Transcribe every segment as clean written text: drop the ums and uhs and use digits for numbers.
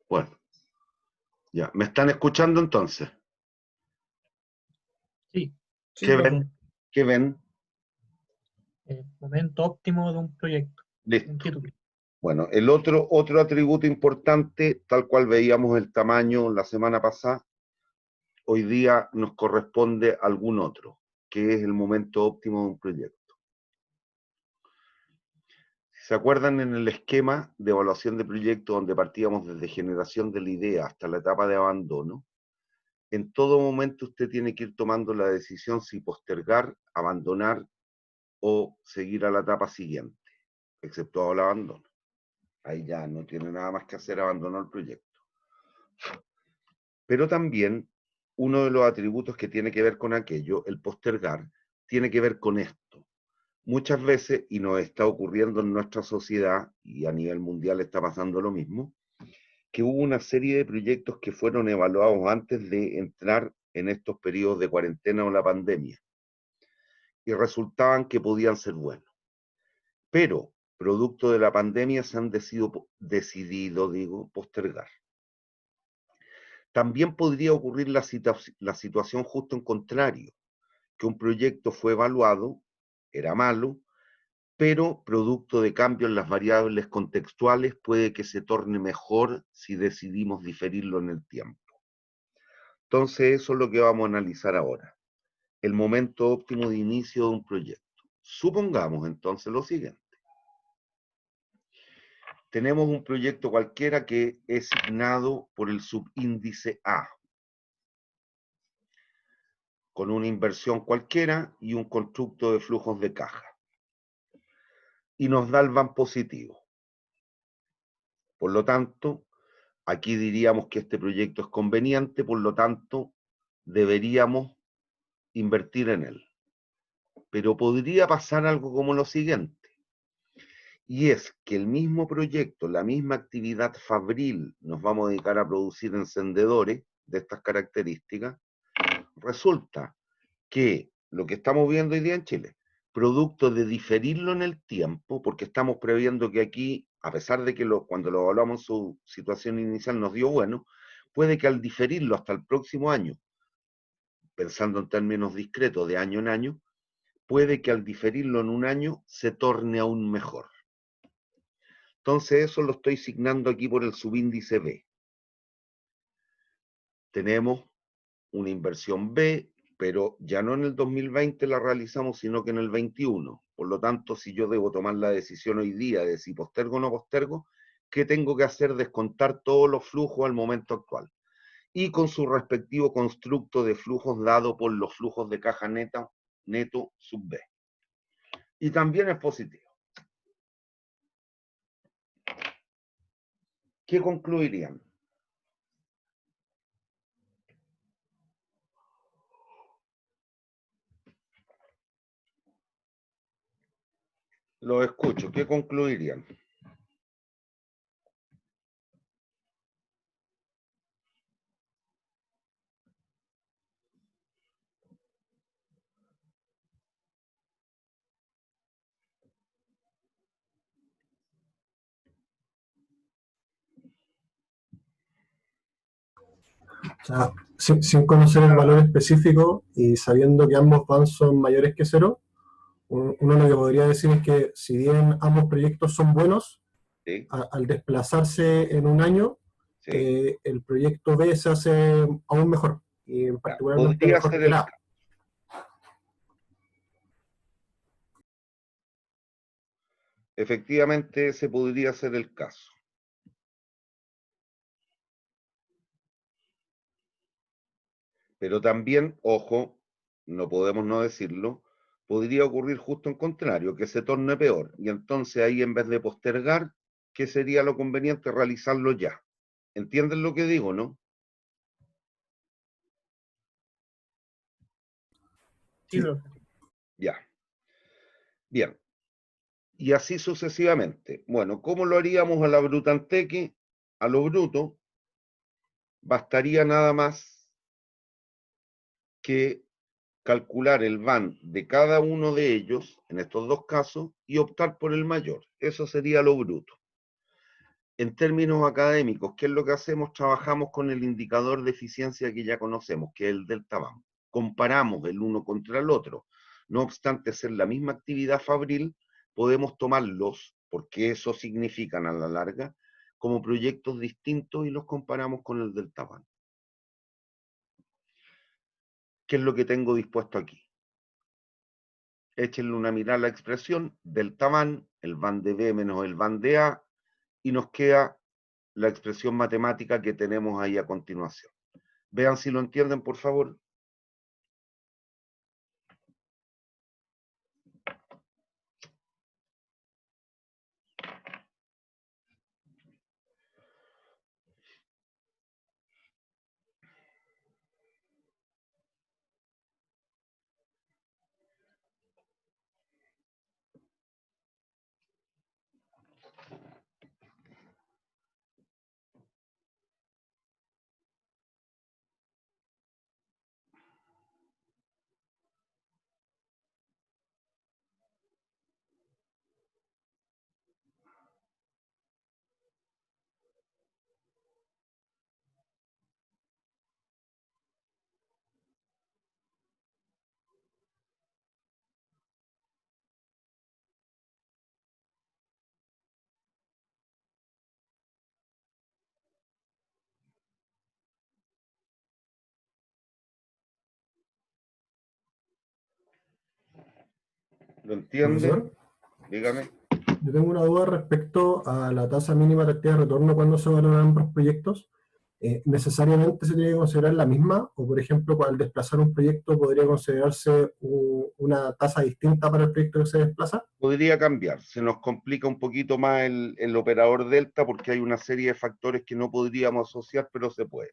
Bueno, ya. ¿Me están escuchando entonces? Sí, sí, ¿Qué profe. ven? ¿Qué ven? Momento óptimo de un proyecto, un Listo. título. Bueno, el otro atributo importante, tal cual veíamos el tamaño la semana pasada, hoy día nos corresponde algún otro, que es el momento óptimo de un proyecto. Si se acuerdan en el esquema de evaluación de proyecto donde partíamos desde generación de la idea hasta la etapa de abandono, en todo momento usted tiene que ir tomando la decisión si postergar, abandonar o seguir a la etapa siguiente, exceptuado el abandono. Ahí ya no tiene nada más que hacer, abandonó el proyecto. Pero también uno de los atributos que tiene que ver con aquello, el postergar, tiene que ver con esto. Muchas veces, y nos está ocurriendo en nuestra sociedad, y a nivel mundial está pasando lo mismo, que hubo una serie de proyectos que fueron evaluados antes de entrar en estos periodos de cuarentena o la pandemia, y resultaban que podían ser buenos. Pero, producto de la pandemia, se han decidido postergar. También podría ocurrir la situación justo en contrario, que un proyecto fue evaluado, era malo, pero producto de cambios en las variables contextuales puede que se torne mejor si decidimos diferirlo en el tiempo. Entonces eso es lo que vamos a analizar ahora, el momento óptimo de inicio de un proyecto. Supongamos entonces lo siguiente. Tenemos un proyecto cualquiera que es signado por el subíndice A, con una inversión cualquiera y un constructo de flujos de caja. Y nos da el VAN positivo. Por lo tanto, aquí diríamos que este proyecto es conveniente, por lo tanto, deberíamos invertir en él. Pero podría pasar algo como lo siguiente, y es que el mismo proyecto, la misma actividad fabril, nos vamos a dedicar a producir encendedores de estas características, resulta que lo que estamos viendo hoy día en Chile, producto de diferirlo en el tiempo, porque estamos previendo que aquí, a pesar de que cuando lo evaluamos su situación inicial nos dio bueno, puede que al diferirlo hasta el próximo año, pensando en términos discretos de año en año, puede que al diferirlo en un año se torne aún mejor. Entonces eso lo estoy signando aquí por el subíndice B. Tenemos una inversión B, pero ya no en el 2020 la realizamos, sino que en el 21. Por lo tanto, si yo debo tomar la decisión hoy día de si postergo o no postergo, ¿qué tengo que hacer? Descontar todos los flujos al momento actual. Y con su respectivo constructo de flujos dado por los flujos de caja neto sub B. Y también es positivo. ¿Qué concluirían? Lo escucho. ¿Qué concluirían? O sea, sin conocer el valor específico y sabiendo que ambos van son mayores que cero, uno lo que podría decir es que si bien ambos proyectos son buenos, ¿Sí? al desplazarse en un año, ¿Sí? el proyecto B se hace aún mejor, y Ya. particularmente Podría mejor ser que el el A. caso. Efectivamente, ese podría ser el caso. Pero también, ojo, no podemos no decirlo, podría ocurrir justo en contrario, que se torne peor. Y entonces ahí en vez de postergar, ¿qué sería lo conveniente? Realizarlo ya. ¿Entienden lo que digo, no? Sí, Sí. profe. Ya. Bien. Y así sucesivamente. Bueno, ¿cómo lo haríamos a la brutanteque? A lo bruto, bastaría nada más que calcular el VAN de cada uno de ellos, en estos dos casos, y optar por el mayor. Eso sería lo bruto. en términos académicos, ¿qué es lo que hacemos? Trabajamos con el indicador de eficiencia que ya conocemos, que es el delta BAM. Comparamos el uno contra el otro. No obstante ser la misma actividad fabril, podemos tomarlos, porque eso significan a la larga, como proyectos distintos y los comparamos con el delta BAM. ¿Qué es lo que tengo dispuesto aquí? Échenle una mirada a la expresión delta BAM, el BAM de B menos el BAM de A, y nos queda la expresión matemática que tenemos ahí a continuación. Vean si lo entienden, por favor. ¿Lo entienden? Profesor, Dígame. yo tengo una duda respecto a la tasa mínima de actividad de retorno cuando se valoran ambos proyectos. ¿Necesariamente se tiene que considerar la misma? O, por ejemplo, al desplazar un proyecto, ¿podría considerarse una tasa distinta para el proyecto que se desplaza? Podría cambiar. Se nos complica un poquito más el operador delta porque hay una serie de factores que no podríamos asociar, pero se puede.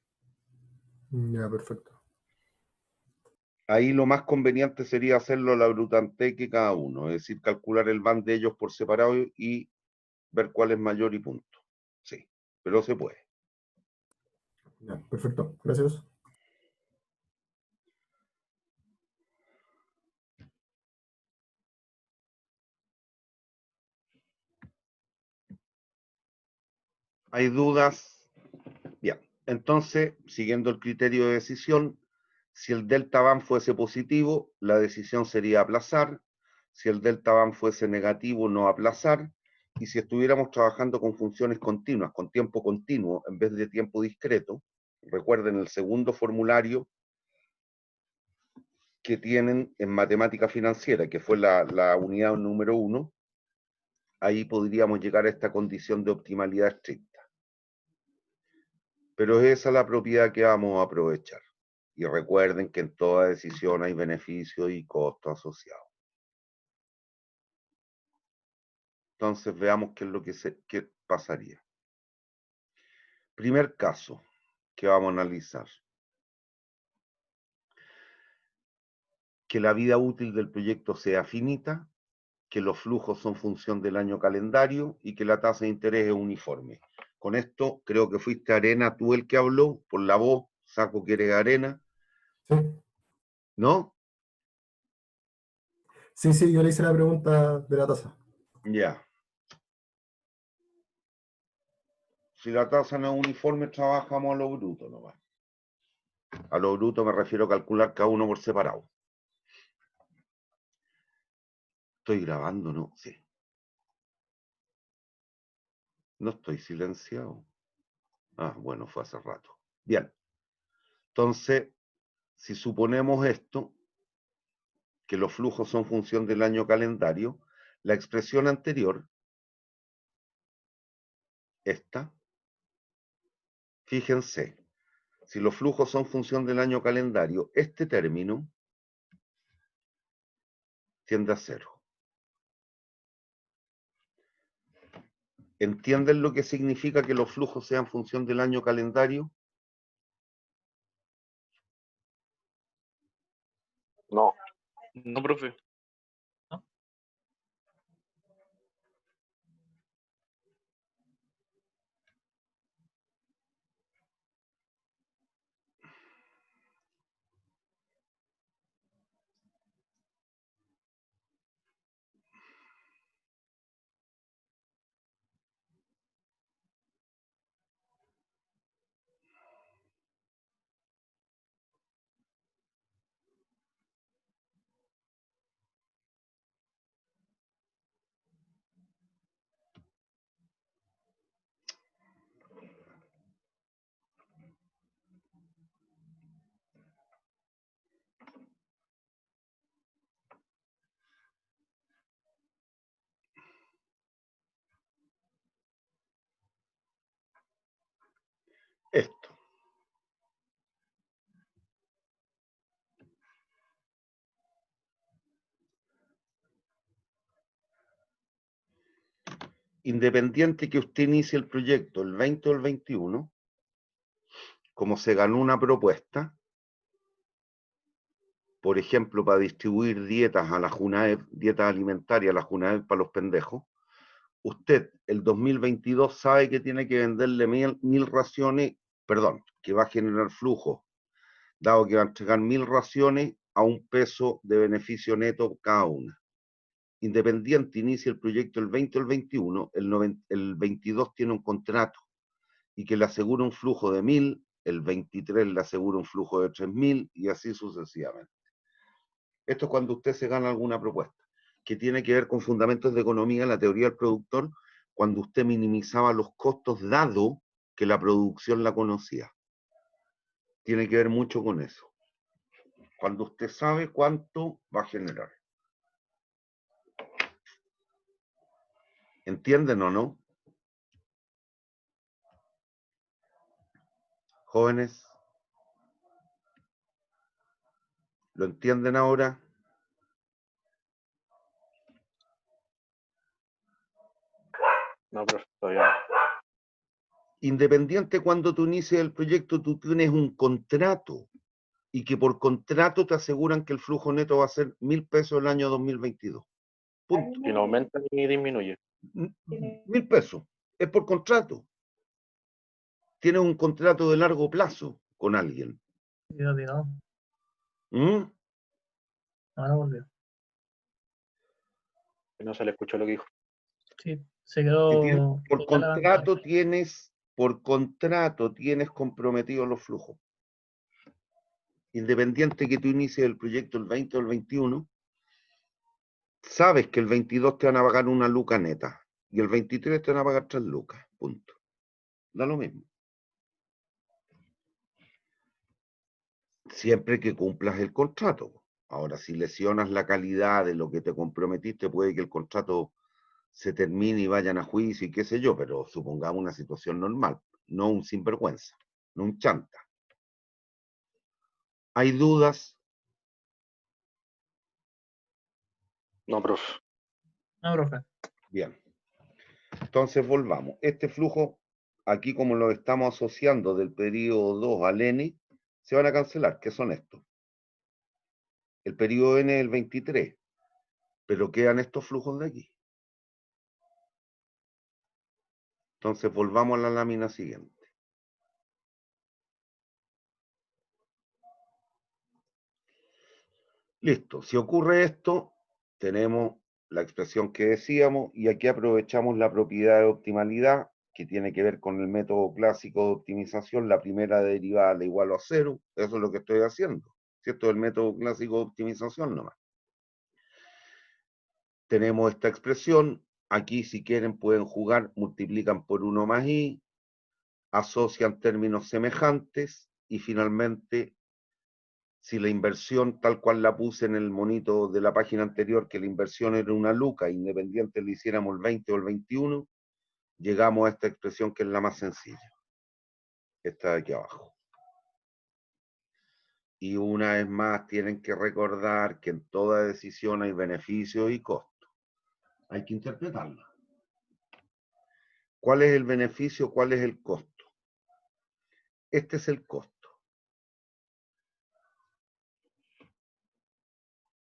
Ya, perfecto. Ahí lo más conveniente sería hacerlo la brutante que cada uno, es decir, calcular el BAM de ellos por separado y ver cuál es mayor y punto. Sí, pero se puede. Ya, perfecto. Gracias. ¿Hay dudas? Bien, entonces, siguiendo el criterio de decisión, si el delta BAM fuese positivo, la decisión sería aplazar. Si el delta BAM fuese negativo, no aplazar. Y si estuviéramos trabajando con funciones continuas, con tiempo continuo, en vez de tiempo discreto, recuerden el segundo formulario que tienen en matemática financiera, que fue la unidad número 1, ahí podríamos llegar a esta condición de optimalidad estricta. Pero es esa la propiedad que vamos a aprovechar. Y recuerden que en toda decisión hay beneficios y costos asociados. Entonces veamos qué es lo que pasaría. Primer caso que vamos a analizar. Que la vida útil del proyecto sea finita, que los flujos son función del año calendario y que la tasa de interés es uniforme. Con esto creo que fuiste Arena tú el que habló, por la voz, saco que eres Arena, Sí, ¿no? sí, yo le hice la pregunta de la tasa. Ya. Si la tasa no es uniforme, trabajamos a lo bruto nomás. A lo bruto me refiero a calcular cada uno por separado. Estoy grabando, ¿no? Sí. No estoy silenciado. Ah, bueno, fue hace rato. Bien. Entonces, si suponemos esto, que los flujos son función del año calendario, la expresión anterior, esta, fíjense, si los flujos son función del año calendario, este término tiende a cero. ¿Entienden lo que significa que los flujos sean función del año calendario? No. No, profe. esto. Independiente que usted inicie el proyecto el 20 o el 21, como se ganó una propuesta, por ejemplo, para distribuir dietas a la JUNAEP, dietas alimentarias a la JUNAEP para los pendejos, usted el 2022 sabe que tiene que venderle mil raciones, perdón, que va a generar flujo, dado que va a entregar 1000 raciones a un peso de beneficio neto cada una. Independiente inicia el proyecto el 20 o el 21, el 22 tiene un contrato y que le asegura un flujo de 1000, el 23 le asegura un flujo de 3000 y así sucesivamente. Esto es cuando usted se gana alguna propuesta, que tiene que ver con fundamentos de economía, la teoría del productor, cuando usted minimizaba los costos dado que la producción la conocía. Tiene que ver mucho con eso. Cuando usted sabe cuánto va a generar. ¿Entienden o no? Jóvenes, ¿lo entienden ahora? No, profe, todavía no. Independiente cuando tú inicies el proyecto, tú tienes un contrato y que por contrato te aseguran que el flujo neto va a ser 1000 pesos el año 2022. Punto. Y no aumenta ni disminuye. 1000 pesos. Es por contrato. Tienes un contrato de largo plazo con alguien. Tirado. ¿Mm? Ahora volvió. No se le escuchó lo que dijo. Sí, se quedó. Por contrato tienes comprometidos los flujos. Independiente que tú inicies el proyecto el 20 o el 21, sabes que el 22 te van a pagar una luca neta y el 23 te van a pagar 3 lucas. Punto. Da lo mismo. Siempre que cumplas el contrato. Ahora, si lesionas la calidad de lo que te comprometiste, puede que el contrato se termine y vayan a juicio y qué sé yo, pero supongamos una situación normal, no un sinvergüenza, no un chanta. ¿Hay dudas? No, profe. No, profe. Bien. Entonces volvamos. Este flujo, aquí como lo estamos asociando del periodo 2 al N, se van a cancelar. ¿Qué son estos? El periodo N es el 23, pero quedan estos flujos de aquí. Entonces volvamos a la lámina siguiente. Listo. Si ocurre esto, tenemos la expresión que decíamos y aquí aprovechamos la propiedad de optimalidad que tiene que ver con el método clásico de optimización, la primera derivada la igual a 0. Eso es lo que estoy haciendo. ¿Cierto? El método clásico de optimización nomás. Tenemos esta expresión. Aquí, si quieren, pueden jugar, multiplican por 1 más i, asocian términos semejantes y finalmente, si la inversión, tal cual la puse en el monito de la página anterior, que la inversión era una luca, independiente le hiciéramos el 20 o el 21, llegamos a esta expresión que es la más sencilla. Esta de aquí abajo. Y una vez más tienen que recordar que en toda decisión hay beneficios y costos. Hay que interpretarla. ¿Cuál es el beneficio? ¿Cuál es el costo? Este es el costo.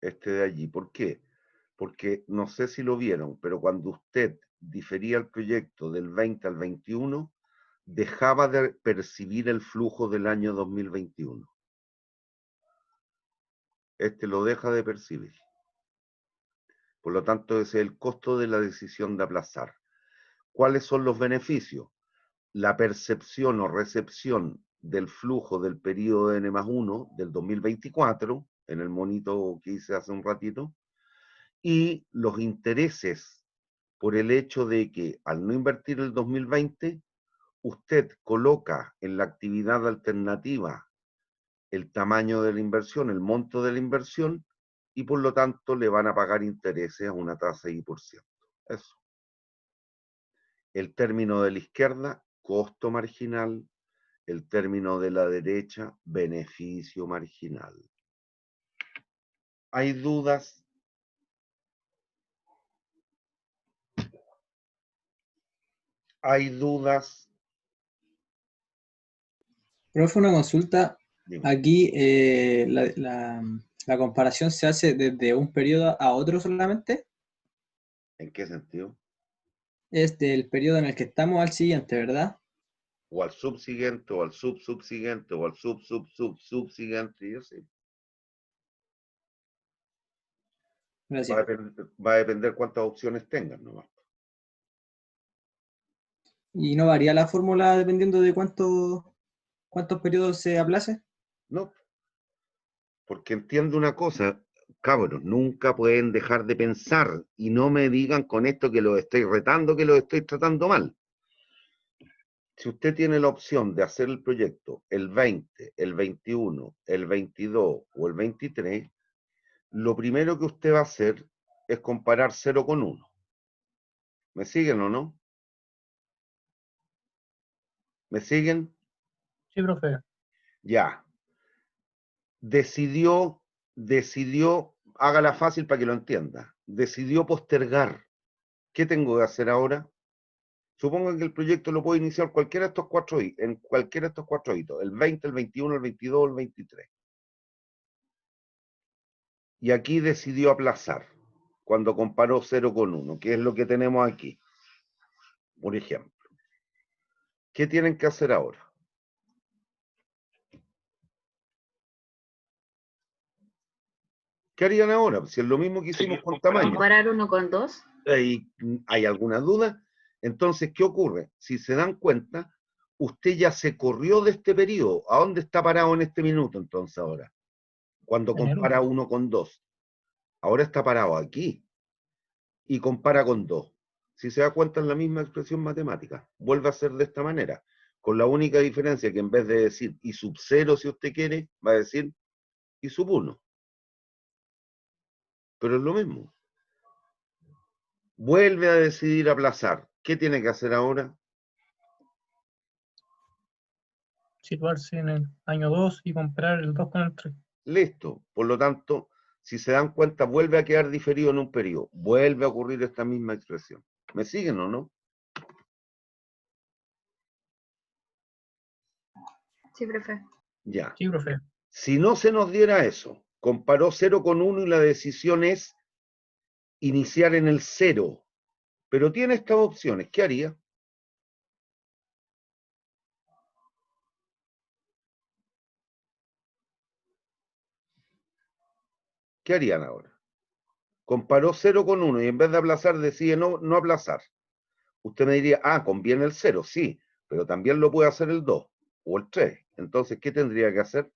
Este de allí. ¿Por qué? Porque no sé si lo vieron, pero cuando usted difería el proyecto del 20 al 21, dejaba de percibir el flujo del año 2021. Este lo deja de percibir. Por lo tanto, ese es el costo de la decisión de aplazar. ¿Cuáles son los beneficios? La percepción o recepción del flujo del periodo de N+1 del 2024, en el monito que hice hace un ratito, y los intereses por el hecho de que al no invertir el 2020, usted coloca en la actividad alternativa el tamaño de la inversión, el monto de la inversión, y por lo tanto le van a pagar intereses a una tasa de I%. Eso. El término de la izquierda, costo marginal, el término de la derecha, beneficio marginal. ¿Hay dudas? ¿Hay dudas? Profe, una consulta. Dime. Aquí la comparación se hace desde un periodo a otro solamente. ¿En qué sentido? Es del periodo en el que estamos al siguiente, ¿verdad? O al subsiguiente, o al subsubsiguiente, o al subsiguiente, yo sé. Gracias. Va a depender cuántas opciones tengan nomás. ¿Y no varía la fórmula dependiendo de cuántos periodos se aplace? No, porque entiendo una cosa, cabros, nunca pueden dejar de pensar y no me digan con esto que los estoy retando, que los estoy tratando mal. Si usted tiene la opción de hacer el proyecto el 20, el 21, el 22 o el 23, lo primero que usted va a hacer es comparar 0 con 1. ¿Me siguen o no? ¿Me siguen? Sí, profe. Ya. Decidió, hágala fácil para que lo entienda. Decidió postergar. ¿Qué tengo que hacer ahora? Supongo que el proyecto lo puedo iniciar cualquiera de estos en cualquiera de estos 4 hitos, el 20, el 21, el 22 o el 23. Y aquí decidió aplazar, cuando comparó 0 con 1, que es lo que tenemos aquí, por ejemplo. ¿Qué tienen que hacer ahora? ¿Qué harían ahora? Si es lo mismo que hicimos con tamaño. ¿Comparar 1 con 2? ¿Hay alguna duda? Entonces, ¿qué ocurre? Si se dan cuenta, usted ya se corrió de este periodo. ¿A dónde está parado en este minuto entonces ahora? Cuando En el compara uno. 1 con 2. Ahora está parado aquí y compara con 2. Si se da cuenta, es la misma expresión matemática. Vuelve a ser de esta manera, con la única diferencia que en vez de decir y sub 0, si usted quiere, va a decir y sub 1. Pero es lo mismo. Vuelve a decidir aplazar. ¿Qué tiene que hacer ahora? Situarse en el año 2 y comparar el 2 con el 3. Listo. Por lo tanto, si se dan cuenta, vuelve a quedar diferido en un periodo. Vuelve a ocurrir esta misma expresión. ¿Me siguen o no? Sí, profe. Ya. Sí, profe. Si no se nos diera eso, comparó 0 con 1 y la decisión es iniciar en el 0, pero tiene estas opciones, ¿qué haría? ¿Qué harían ahora? Comparó 0 con 1 y en vez de aplazar decide no aplazar. Usted me diría, conviene el 0, sí, pero también lo puede hacer el 2 o el 3. Entonces, ¿qué tendría que hacer?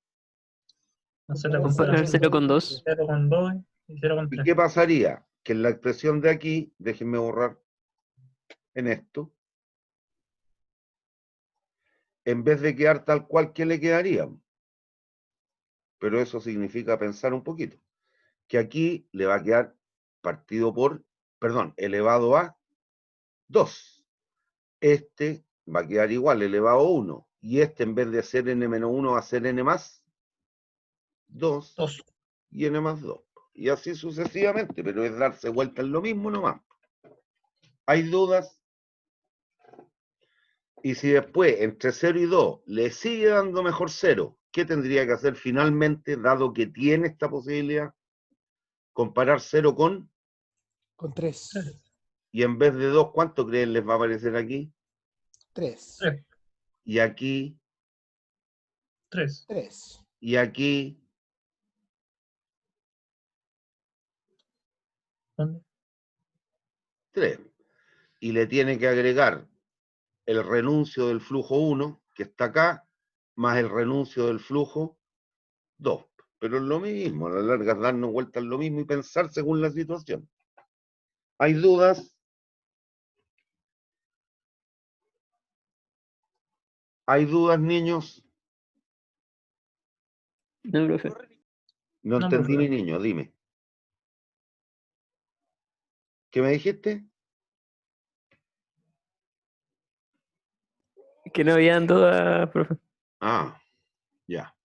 Hacer la Comparar comparación 0 con de 2. 0 con 2 y 0 con ¿Y 3. qué pasaría? Que en la expresión de aquí, déjenme borrar en esto, en vez de quedar tal cual, ¿qué le quedaría? Pero eso significa pensar un poquito. Que aquí le va a quedar partido por, elevado a 2. Este va a quedar igual, elevado a 1. Y este en vez de ser n-1 va a ser n más 2 2. y n más 2. Y así sucesivamente, pero es darse vuelta en lo mismo nomás. ¿Hay dudas? Y si después entre 0 y 2 le sigue dando mejor 0, ¿qué tendría que hacer finalmente, dado que tiene esta posibilidad? Comparar 0 con, Con 3. y en vez de 2, ¿cuánto creen les va a aparecer aquí? 3. 3. Y aquí, 3. 3. y aquí, ¿Dónde? 3. Y le tiene que agregar el renuncio del flujo 1, que está acá, más el renuncio del flujo 2. Pero es lo mismo, a la larga es darnos vueltas lo mismo y pensar según la situación. ¿Hay dudas? ¿Hay dudas, niños? No, profe. No No, entendí, profe. mi niño, dime. ¿Qué me dijiste? Que no habían dudas, profe. Ah, ya.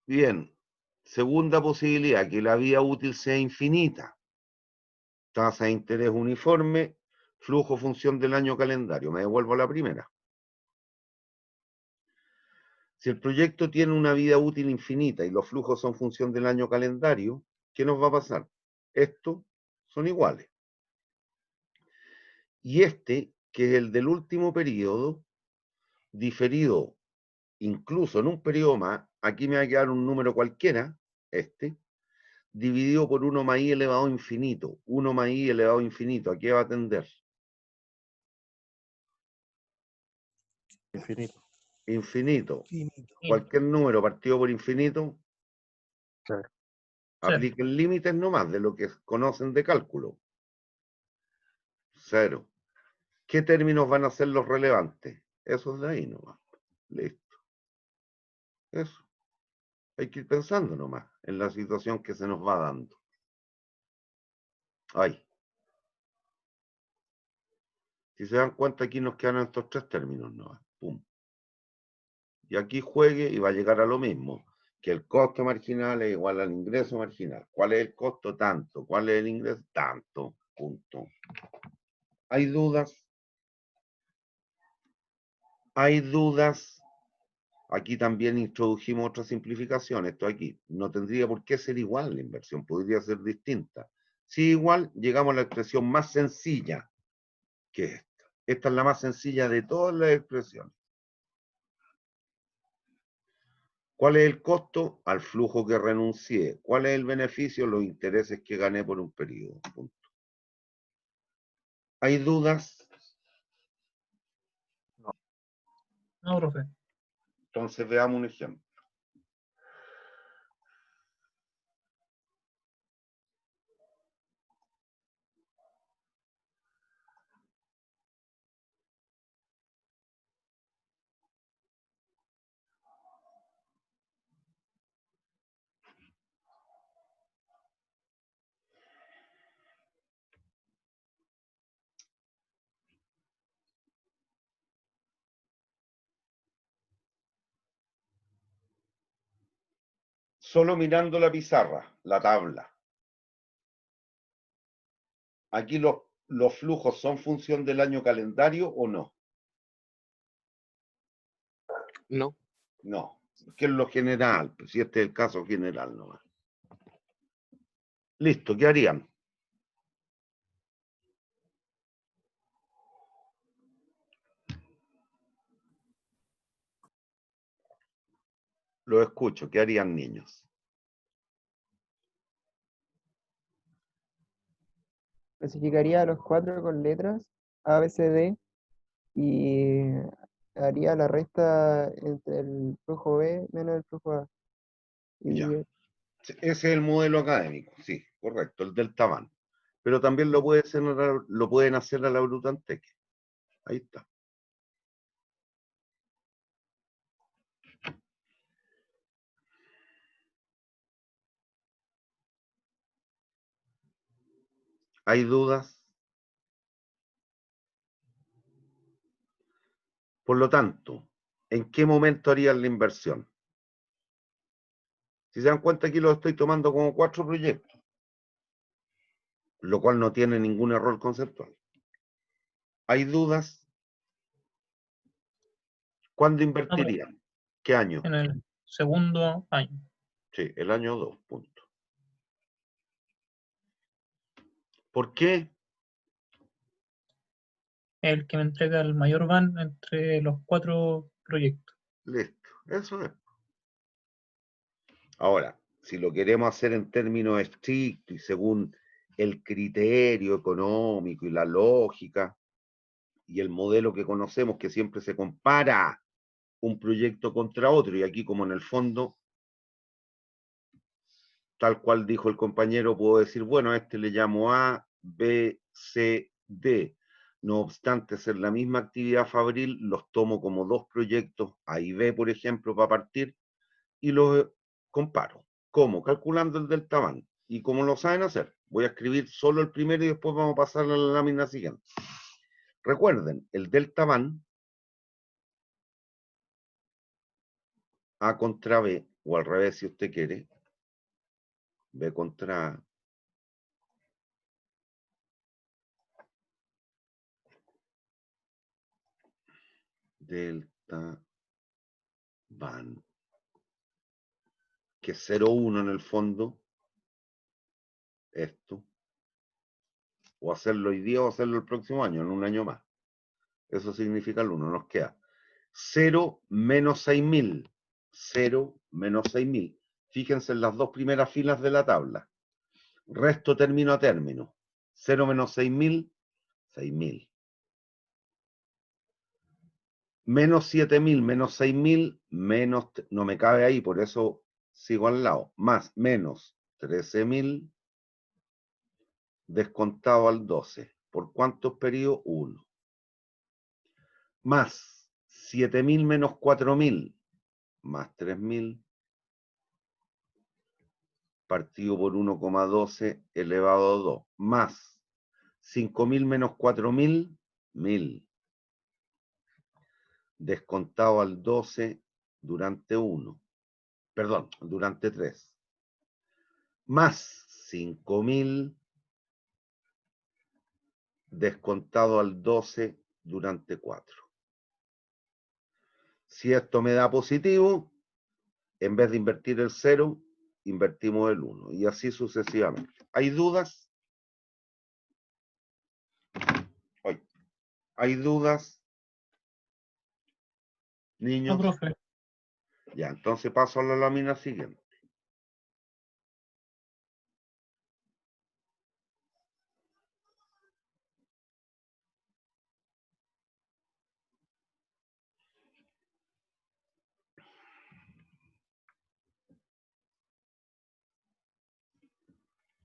Bien. Segunda posibilidad, que la vida útil sea infinita. Tasa de interés uniforme, flujo función del año calendario. Me devuelvo a la primera. Si el proyecto tiene una vida útil infinita y los flujos son función del año calendario, ¿qué nos va a pasar? Estos son iguales. Y este, que es el del último periodo, diferido incluso en un periodo más, aquí me va a quedar un número cualquiera, dividido por 1 más i elevado a infinito. 1 más i elevado a infinito, ¿a qué va a tender? Infinito. Infinito. Finito. Cualquier número partido por infinito, Claro. Cero. apliquen límites nomás de lo que conocen de cálculo. 0. ¿Qué términos van a ser los relevantes? Esos de ahí nomás. Listo. Eso. Hay que ir pensando nomás en la situación que se nos va dando. Ahí. Si se dan cuenta, aquí nos quedan estos 3 términos nomás. Pum. Y aquí juegue y va a llegar a lo mismo, que el costo marginal es igual al ingreso marginal. ¿Cuál es el costo? Tanto. ¿Cuál es el ingreso? Tanto. Punto. ¿Hay dudas? ¿Hay dudas? Aquí también introdujimos otra simplificación. Esto aquí no tendría por qué ser igual la inversión, podría ser distinta. Si igual, llegamos a la expresión más sencilla, que es esta. Esta es la más sencilla de todas las expresiones. ¿Cuál es el costo? Al flujo que renuncié. ¿Cuál es el beneficio? Los intereses que gané por un periodo. Punto. ¿Hay dudas? No, profe. Entonces veamos un ejemplo. Solo mirando la pizarra, la tabla. Aquí los flujos son función del año calendario o no. No. No, que es lo general, pues si este es el caso general nomás. Listo, ¿qué harían? Lo escucho, ¿qué harían niños? Clasificaría a los 4 con letras A, B, C, D y haría la resta entre el flujo B menos el flujo A. Ya. Y Ese es el modelo académico, sí, correcto, el del Taban. Pero también lo pueden hacer a la Brutanteque. Ahí está. ¿Hay dudas? Por lo tanto, ¿en qué momento harían la inversión? Si se dan cuenta, aquí lo estoy tomando como 4 proyectos, lo cual no tiene ningún error conceptual. ¿Hay dudas? ¿Cuándo No, profe. invertirían? ¿Qué año? En el segundo año. Sí, el año 2, punto. ¿Por qué? El que me entrega el mayor van entre los 4 proyectos. Listo, eso es. Ahora, si lo queremos hacer en términos estrictos y según el criterio económico y la lógica y el modelo que conocemos, que siempre se compara un proyecto contra otro, y aquí como en el fondo, tal cual dijo el compañero, puedo decir, bueno, a este le llamo A, B, C, D. No obstante ser la misma actividad fabril, los tomo como 2 proyectos, A y B, por ejemplo, para partir, y los comparo. ¿Cómo? Calculando el delta van. Y como lo saben hacer, voy a escribir solo el primero y después vamos a pasar a la lámina siguiente. Recuerden, el delta van A contra B, o al revés si usted quiere, B contra A, delta van, que es 0,1 en el fondo, esto, o hacerlo hoy día o hacerlo el próximo año, en un año más. Eso significa el 1, nos queda 0 menos 6000, 0 menos 6000. Fíjense en las dos primeras filas de la tabla. Resto término a término. 0 menos 6000, 6000. Menos 7000, menos 6000, menos, no me cabe ahí, por eso sigo al lado. Más, menos 13000, descontado al 12. ¿Por cuántos periodos? 1. Más 7000 menos 4000, más 3000, partido por 1,12 elevado a 2, más 5000 menos 4000, 1000, descontado al 12 durante 1, perdón, durante 3, más 5000, descontado al 12 durante 4. Si esto me da positivo, en vez de invertir el 0, invertimos el 1, y así sucesivamente. ¿Hay dudas? ¿Hay dudas? No, Niños. profe. Ya, entonces paso a la lámina siguiente.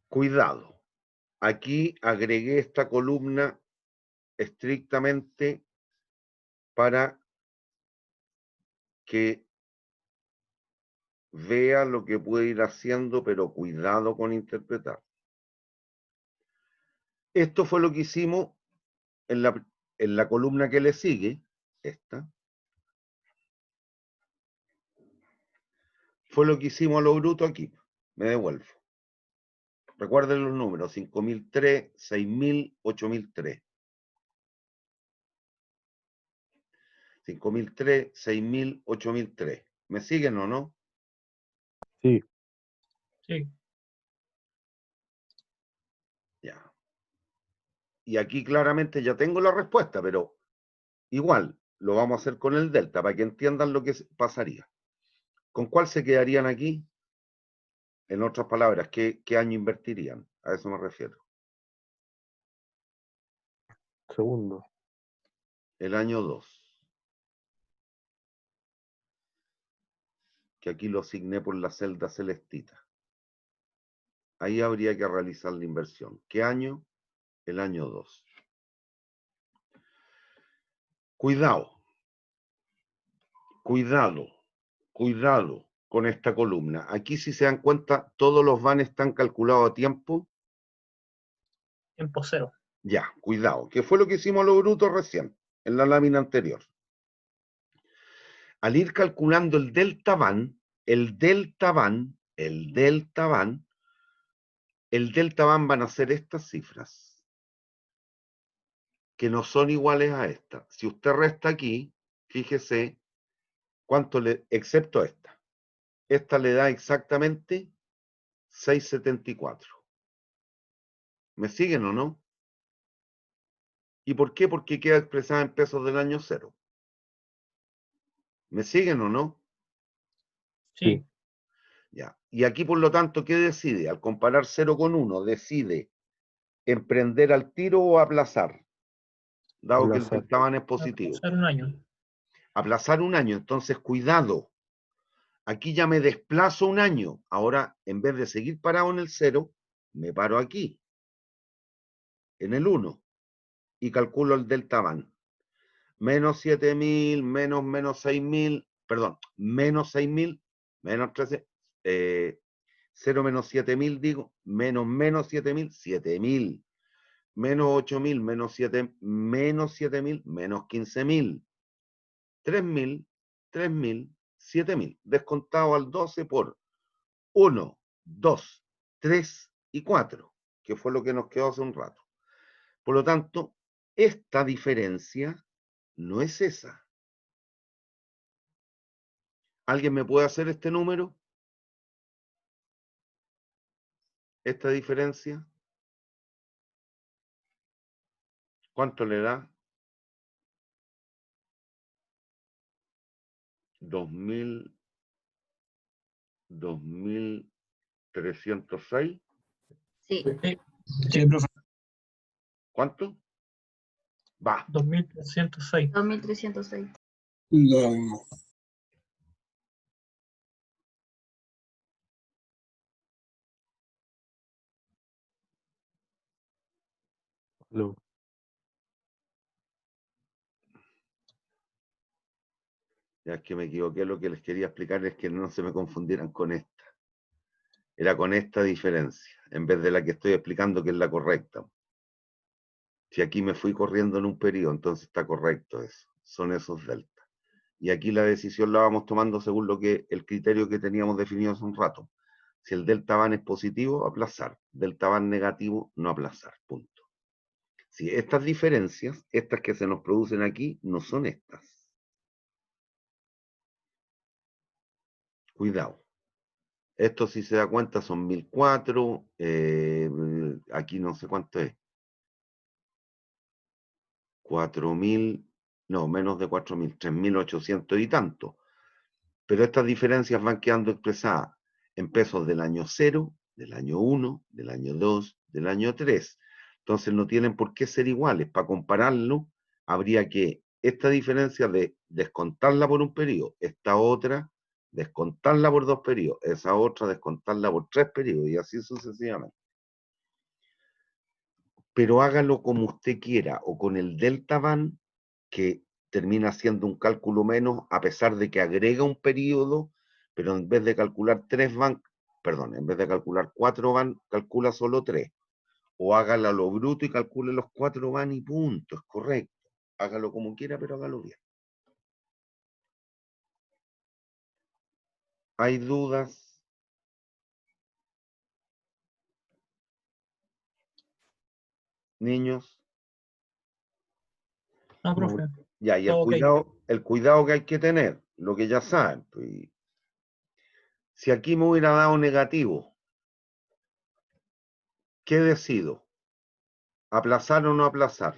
Cuidado. Aquí agregué esta columna estrictamente para que vea lo que puede ir haciendo, pero cuidado con interpretar. Esto fue lo que hicimos en la columna que le sigue, esta. Fue lo que hicimos a lo bruto aquí. Me devuelvo. Recuerden los números, 5003, 6000, 8003. 5003, 6000, 8003. ¿Me siguen o no? Sí. Sí. Ya. Y aquí claramente ya tengo la respuesta, pero igual lo vamos a hacer con el delta para que entiendan lo que pasaría. ¿Con cuál se quedarían aquí? En otras palabras, ¿qué año invertirían? A eso me refiero. Segundo. El año 2. Que aquí lo asigné por la celda celestita. Ahí habría que realizar la inversión. ¿Qué año? El año 2. Cuidado. Cuidado. Cuidado con esta columna. Aquí, si se dan cuenta, todos los van están calculados a tiempo. Tiempo cero. Ya, cuidado. ¿Qué fue lo que hicimos a lo bruto recién, en la lámina anterior? Al ir calculando el delta van van a ser estas cifras, que no son iguales a estas. Si usted resta aquí, fíjese cuánto le, excepto esta le da exactamente 6,74. ¿Me siguen o no? ¿Y por qué? Porque queda expresada en pesos del año 0. ¿Me siguen o no? Sí. Ya. Y aquí, por lo tanto, ¿qué decide? Al comparar 0 con 1, decide emprender al tiro o aplazar, dado que el Aplazar. delta van es positivo. Pasar un año. Aplazar un año, entonces cuidado. Aquí ya me desplazo un año. Ahora, en vez de seguir parado en el 0, me paro aquí, en el 1, y calculo el delta van. Menos 7000, menos 6000, perdón, menos 6000, menos 13, 0 menos 7000, digo, menos 7000, 7000, menos 8000, menos 7000, menos 15000, 3000, 3000, 7.000, descontado al 12 por 1, 2, 3 y 4, que fue lo que nos quedó hace un rato. Por lo tanto, esta diferencia no es esa. ¿Alguien me puede hacer este número? ¿Esta diferencia? ¿Cuánto le da? 2.306. Sí. Sí, profe. ¿Cuánto? Va. 2.306. 2.306. Lo mismo. Lo- Ya es que me equivoqué, lo que les quería explicar es que no se me confundieran con esta. Era con esta diferencia, en vez de la que estoy explicando, que es la correcta. Si aquí me fui corriendo en un periodo, entonces está correcto eso. Son esos deltas. Y aquí la decisión la vamos tomando según el criterio que teníamos definido hace un rato. Si el delta van es positivo, aplazar. Delta van negativo, no aplazar. Punto. Si estas diferencias, estas que se nos producen aquí, no son estas. Cuidado. Esto, si se da cuenta, son 1.004. Aquí no sé cuánto es. 4.000, no, menos de 4.000, 3.800 y tanto. Pero estas diferencias van quedando expresadas en pesos del año 0, del año 1, del año 2, del año 3. Entonces no tienen por qué ser iguales. Para compararlo, habría que esta diferencia de descontarla por un periodo, esta otra descontarla por 2 periodos, esa otra descontarla por 3 periodos y así sucesivamente. Pero hágalo como usted quiera o con el delta van, que termina siendo un cálculo menos a pesar de que agrega un periodo, pero en vez de calcular 3 van, perdón, en vez de calcular 4 van, calcula solo 3. O hágalo a lo bruto y calcule los 4 van y punto, es correcto. Hágalo como quiera, pero hágalo bien. ¿Hay dudas? Niños. No, no, profe. Ya, y Todo ok. el cuidado que hay que tener, lo que ya saben. Pues, si aquí me hubiera dado negativo, ¿qué decido? ¿Aplazar o no aplazar?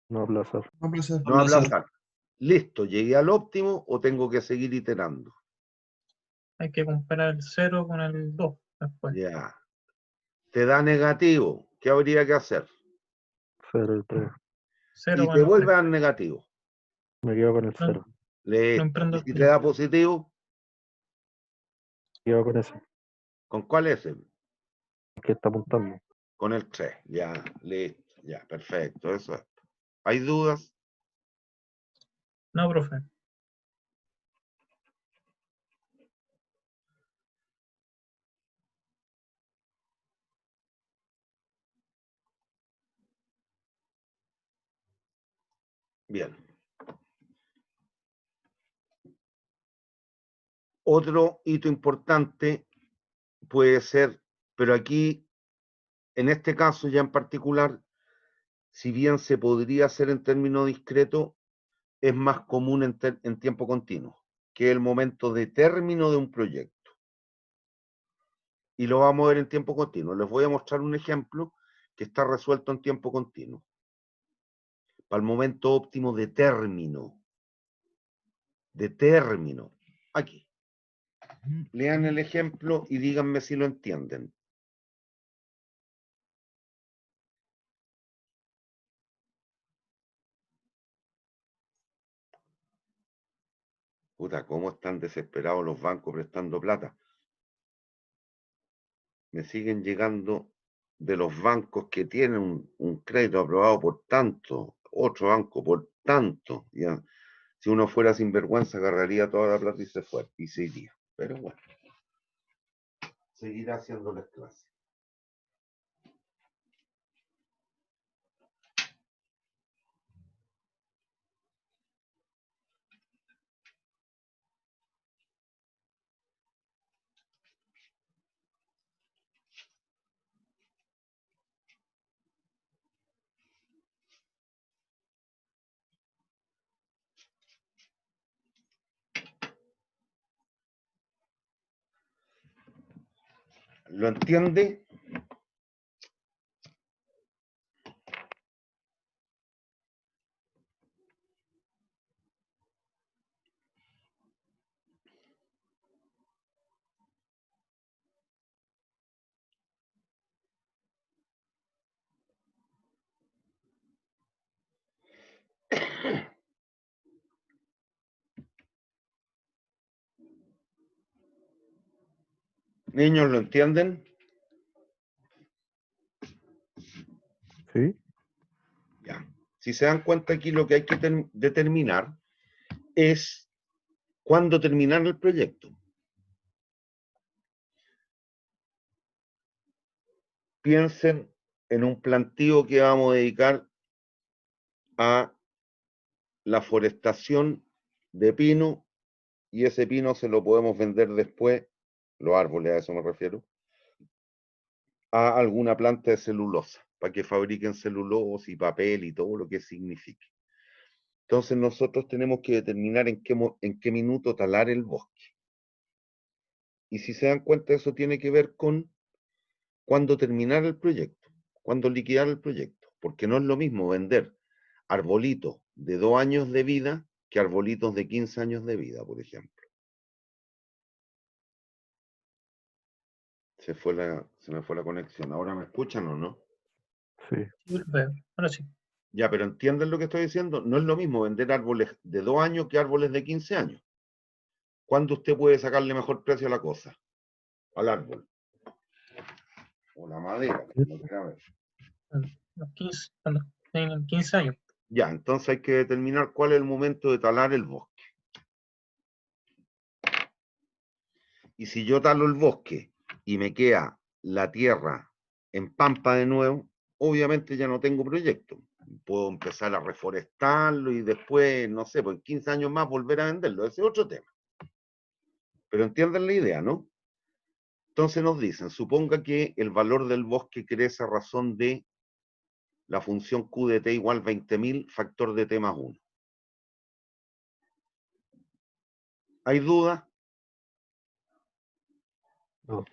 no aplazar. No aplazar. No aplazar. Listo, llegué al óptimo o tengo que seguir iterando. Hay que comparar el 0 con el 2 después. Ya. Te da negativo. ¿Qué habría que hacer? 0 y 3. 0 Y con te el vuelve 3. a dar negativo. Me quedo con el No, 0. no Listo. emprendo Y el si te 3. da positivo, Me quedo con ese. ¿con cuál es? Que está apuntando. Con el 3. Ya, listo. Ya, perfecto. Eso es. ¿Hay dudas? No, profe. Bien. Otro hito importante puede ser, pero aquí, en este caso ya en particular, si bien se podría hacer en términos discretos, es más común en tiempo continuo, que es el momento de término de un proyecto. Y lo vamos a ver en tiempo continuo. Les voy a mostrar un ejemplo que está resuelto en tiempo continuo. Para el momento óptimo de término. De término. Aquí. Lean el ejemplo y díganme si lo entienden. Puta, ¿cómo están desesperados los bancos prestando plata? Me siguen llegando de los bancos que tienen un crédito aprobado por tanto, otro banco por tanto. Ya. Si uno fuera sinvergüenza, agarraría toda la plata y se fuera, y se iría. Pero bueno, seguirá haciéndoles clase. ¿Lo entiende? ¿Niños lo entienden? ¿Sí? Ya. Si se dan cuenta aquí, lo que hay que determinar es cuándo terminar el proyecto. Piensen en un plantío que vamos a dedicar a la forestación de pino, y ese pino se lo podemos vender después, los árboles, a eso me refiero, a alguna planta de celulosa, para que fabriquen celulosa y papel y todo lo que signifique. Entonces nosotros tenemos que determinar en qué minuto talar el bosque. Y si se dan cuenta, eso tiene que ver con cuándo terminar el proyecto, cuándo liquidar el proyecto, porque no es lo mismo vender arbolitos de 2 años de vida que arbolitos de 15 años de vida, por ejemplo. Se me fue la conexión. ¿Ahora me escuchan o no? Sí. Sí, profe. Ahora sí. Ya, pero ¿entienden lo que estoy diciendo? No es lo mismo vender árboles de 2 años que árboles de 15 años. ¿Cuándo usted puede sacarle mejor precio a la cosa? Al árbol. O la madera, como lo quiera ver. Los 15, cuando tengan 15 años. Ya, entonces hay que determinar cuál es el momento de talar el bosque. Y si yo talo el bosque y me queda la tierra en pampa de nuevo, obviamente ya no tengo proyecto. Puedo empezar a reforestarlo y después, no sé, pues en 15 años más volver a venderlo. Ese es otro tema. Pero entienden la idea, ¿no? Entonces nos dicen, suponga que el valor del bosque crece a razón de la función Q de T igual 20.000 factor de T más 1. ¿Hay duda? No.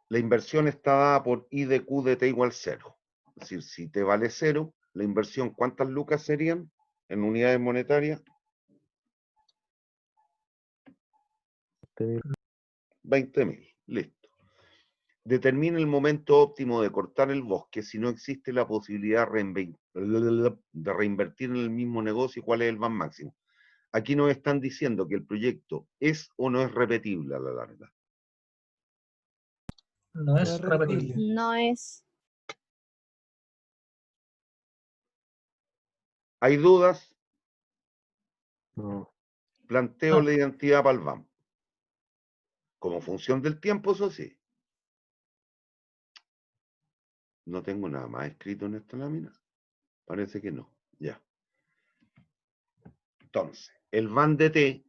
La inversión está dada por I de Q de T igual 0. Es decir, si T vale 0, la inversión, ¿cuántas lucas serían en unidades monetarias? 20.000. 20.000. Listo. Determina el momento óptimo de cortar el bosque si no existe la posibilidad de reinvertir en el mismo negocio y cuál es el van máximo. Aquí nos están diciendo que el proyecto es o no es repetible a la larga. No No es es repetible. repetible. No es. ¿Hay dudas? No. Planteo No. la identidad para el BAM. Como función del tiempo, eso sí. No tengo nada más escrito en esta lámina. Parece que no. Ya. Entonces, el van de t,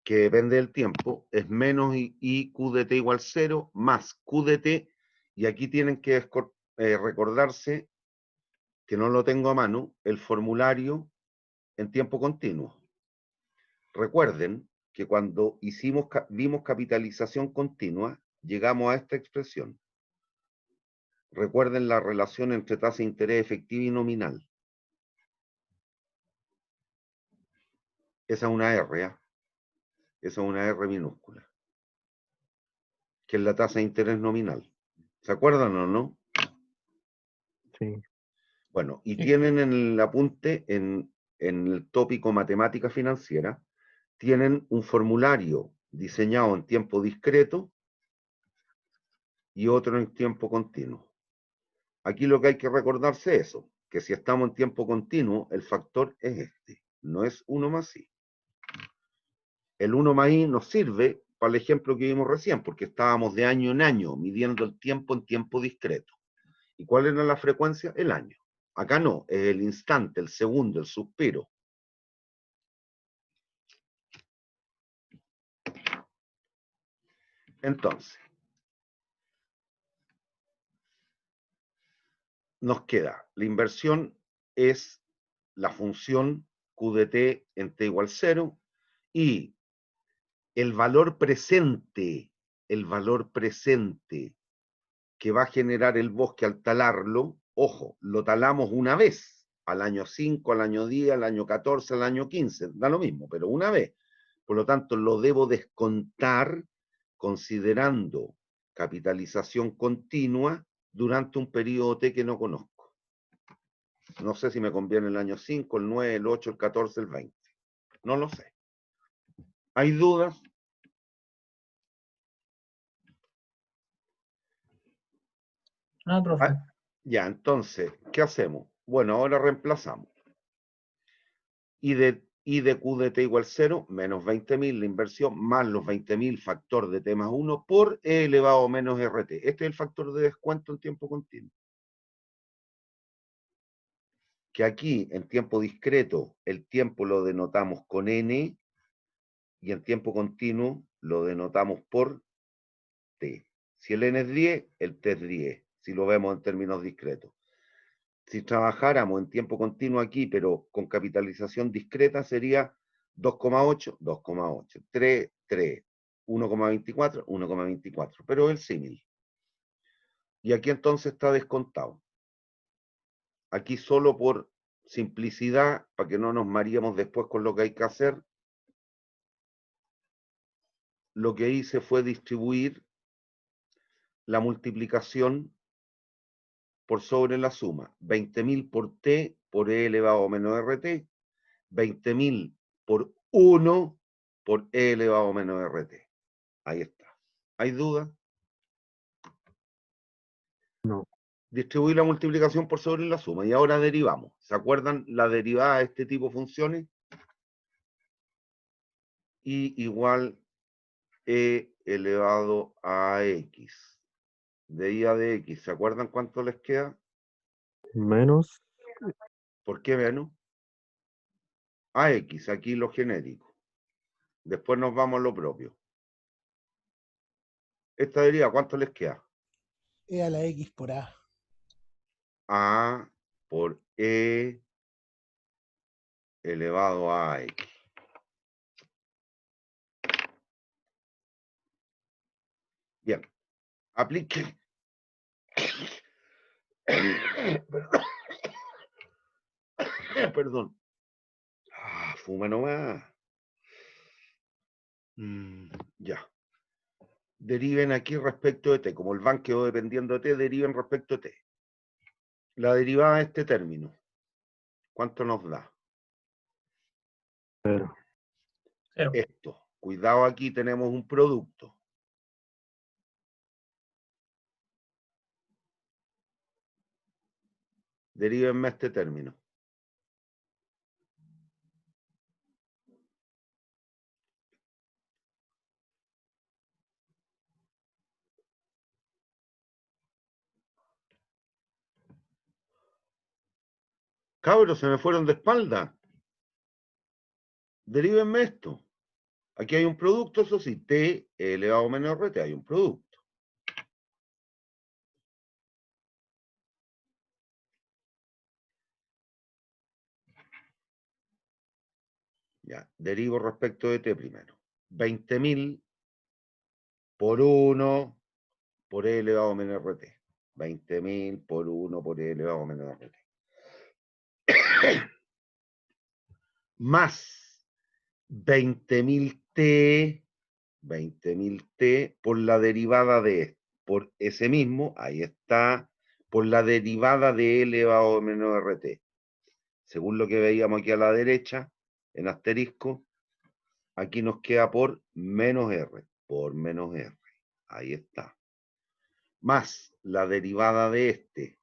que depende del tiempo, es menos I Q de t igual 0 más Q de t, y aquí tienen que recordarse, que no lo tengo a mano, el formulario en tiempo continuo. Recuerden que cuando vimos capitalización continua, llegamos a esta expresión. Recuerden la relación entre tasa de interés efectiva y nominal. Esa es una R, ¿eh? Esa es una R minúscula, que es la tasa de interés nominal. ¿Se acuerdan o no? Sí. Bueno, y Sí. tienen en el apunte, en el tópico matemática financiera, tienen un formulario diseñado en tiempo discreto y otro en tiempo continuo. Aquí lo que hay que recordarse es eso, que si estamos en tiempo continuo, el factor es este, no es 1 más i. El 1 más i nos sirve para el ejemplo que vimos recién, porque estábamos de año en año midiendo el tiempo en tiempo discreto. ¿Y cuál era la frecuencia? El año. Acá no, es el instante, el segundo, el suspiro. Entonces, nos queda, la inversión es la función Q de T en T igual 0, y el valor presente que va a generar el bosque al talarlo, ojo, lo talamos una vez, al año 5, al año 10, al año 14, al año 15, da lo mismo, pero una vez. Por lo tanto, lo debo descontar considerando capitalización continua durante un periodo T que no conozco. No sé si me conviene el año 5, el 9, el 8, el 14, el 20. No lo sé. ¿Hay dudas? No, profe. Ya, entonces, ¿qué hacemos? Bueno, ahora reemplazamos. I de Q de T igual 0, menos 20.000 la inversión, más los 20.000 factor de T más 1 por E elevado a menos RT. Este es el factor de descuento en tiempo continuo. Que aquí, en tiempo discreto, el tiempo lo denotamos con N y en tiempo continuo lo denotamos por T. Si el N es 10, el T es 10, si lo vemos en términos discretos. Si trabajáramos en tiempo continuo aquí, pero con capitalización discreta, sería 2,8, 2,8, 3, 3, 1,24, 1,24, pero es el símil. Y aquí entonces está descontado. Aquí solo por simplicidad, para que no nos mareemos después con lo que hay que hacer, lo que hice fue distribuir la multiplicación por sobre la suma. 20.000 por T por E elevado a menos RT, 20.000 por 1 por E elevado a menos RT. Ahí está. ¿Hay duda? No. Distribuir la multiplicación por sobre la suma. Y ahora derivamos. ¿Se acuerdan la derivada de este tipo de funciones? Y igual E elevado a X. De I a de X. ¿Se acuerdan cuánto les queda? Menos. ¿Por qué menos? A X, aquí lo genérico. Después nos vamos a lo propio. Esta derivada, ¿cuánto les queda? E a la X por A. A por E elevado a X. Bien. Aplique. Perdón. Fuma nomás. Ya. Deriven aquí respecto de T. Como el van quedó dependiendo de T, deriven respecto de T. La derivada de este término. ¿Cuánto nos da? 0. Esto. Cuidado, aquí tenemos un producto. Derívenme este término. Cabros, se me fueron de espalda. Derívenme esto. Aquí hay un producto, eso sí, T elevado a menos RT, hay un producto. Ya, derivo respecto de T primero. 20.000 por 1 por E elevado a menos RT. 20.000 por 1 por E elevado a menos RT. Más 20.000 T por la derivada de, por ese mismo, ahí está, por la derivada de E elevado a menos RT. Según lo que veíamos aquí a la derecha, en asterisco, aquí nos queda por menos R, por menos R. Ahí está. Más la derivada de este.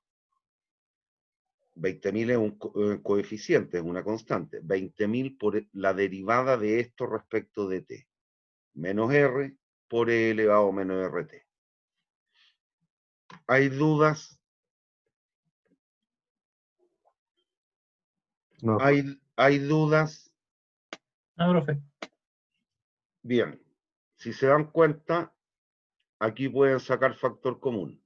20.000 es un coeficiente, es una constante. 20.000 por la derivada de esto respecto de T. Menos R por E elevado a menos RT. ¿Hay dudas? No. ¿Hay dudas? No, profe. Bien. Si se dan cuenta, aquí pueden sacar factor común.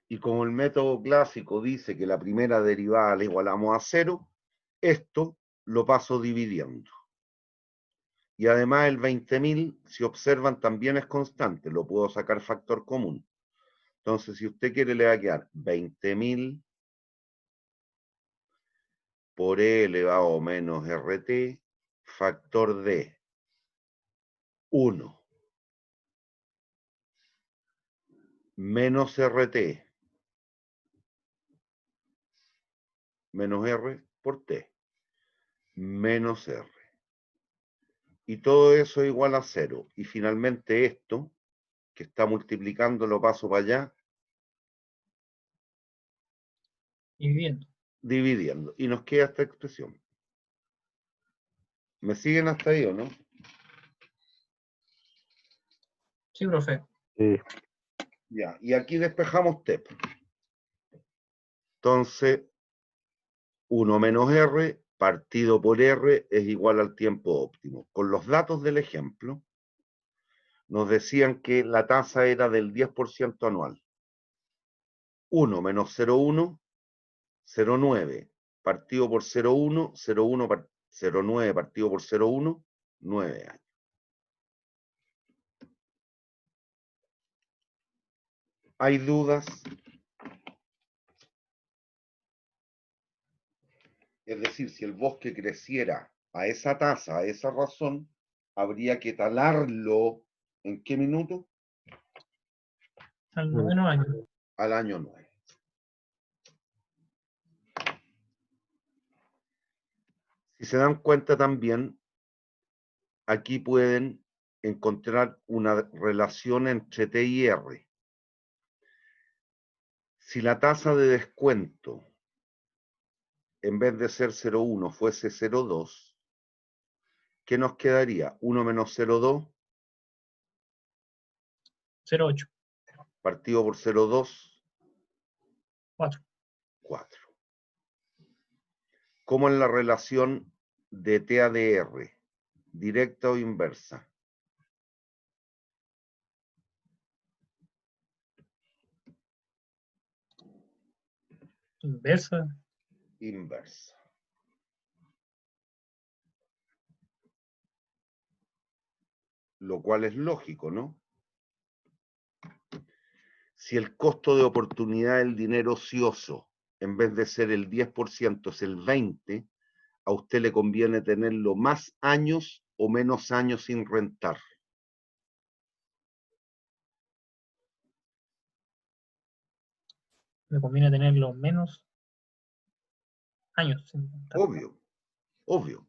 Y como el método clásico dice que la primera derivada la igualamos a 0, esto lo paso dividiendo. Y además el 20.000, si observan, también es constante. Lo puedo sacar factor común. Entonces, si usted quiere, le va a quedar 20.000 por E elevado menos RT, factor de 1 menos RT menos R por T menos R. Y todo eso es igual a 0. Y finalmente esto, que está multiplicando, lo paso para allá, Dividiendo. dividiendo. Y nos queda esta expresión. ¿Me siguen hasta ahí o no? Sí, profe. Sí. Ya, y aquí despejamos T. Entonces, 1 menos R partido por R es igual al tiempo óptimo. Con los datos del ejemplo, nos decían que la tasa era del 10% anual. 1 menos 0,1, 0,9 partido por 0,1, 0,9 partido por 0,1, 9 años. ¿Hay dudas? Es decir, si el bosque creciera a esa tasa, a esa razón, habría que talarlo ¿en qué minuto? Al 9 años. Al año 9. Si se dan cuenta también, aquí pueden encontrar una relación entre T y R. Si la tasa de descuento, en vez de ser 0,1, fuese 0,2, ¿qué nos quedaría? 1 menos 0,2 0,8. partido por 0,2, 4. 4. ¿Cómo es la relación de T a de R? ¿Directa o inversa? Inversa. Inversa. Lo cual es lógico, ¿no? Si el costo de oportunidad del dinero ocioso, en vez de ser el 10%, es el 20%, a usted le conviene tenerlo más años o menos años sin rentar. Me conviene tenerlo menos años. Obvio, obvio.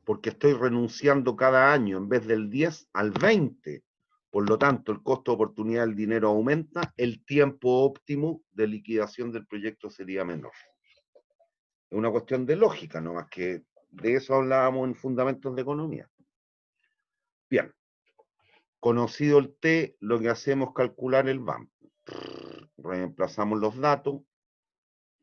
Porque estoy renunciando cada año en vez del 10 al 20. Por lo tanto, el costo de oportunidad del dinero aumenta, el tiempo óptimo de liquidación del proyecto sería menor. Es una cuestión de lógica, no más que de eso hablábamos en Fundamentos de Economía. Bien, conocido el T, lo que hacemos es calcular el VAM. Reemplazamos los datos,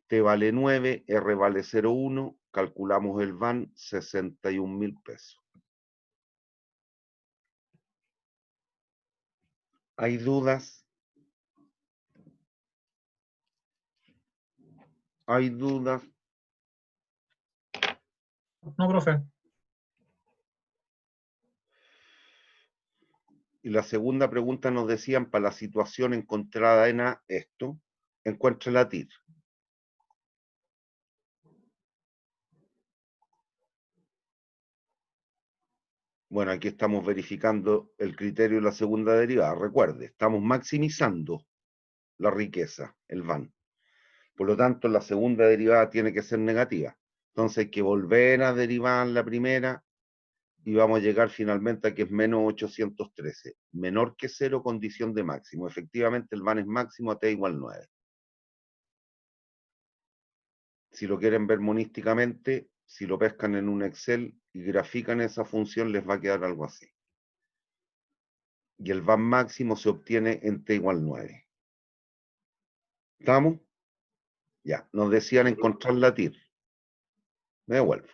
T vale 9, R vale 0,1, calculamos el VAN, 61.000 pesos. ¿Hay dudas? ¿Hay dudas? No, profe. Y la segunda pregunta nos decían, para la situación encontrada en A, esto, encuentre la TIR. Bueno, aquí estamos verificando el criterio de la segunda derivada. Recuerde, estamos maximizando la riqueza, el VAN. Por lo tanto, la segunda derivada tiene que ser negativa. Entonces hay que volver a derivar la primera y vamos a llegar finalmente a que es menos 813. Menor que 0, condición de máximo. Efectivamente, el VAN es máximo a t igual 9. Si lo quieren ver monísticamente, si lo pescan en un Excel y grafican esa función, les va a quedar algo así. Y el VAN máximo se obtiene en t igual 9. ¿Estamos? Ya, nos decían encontrar la TIR. Me devuelvo.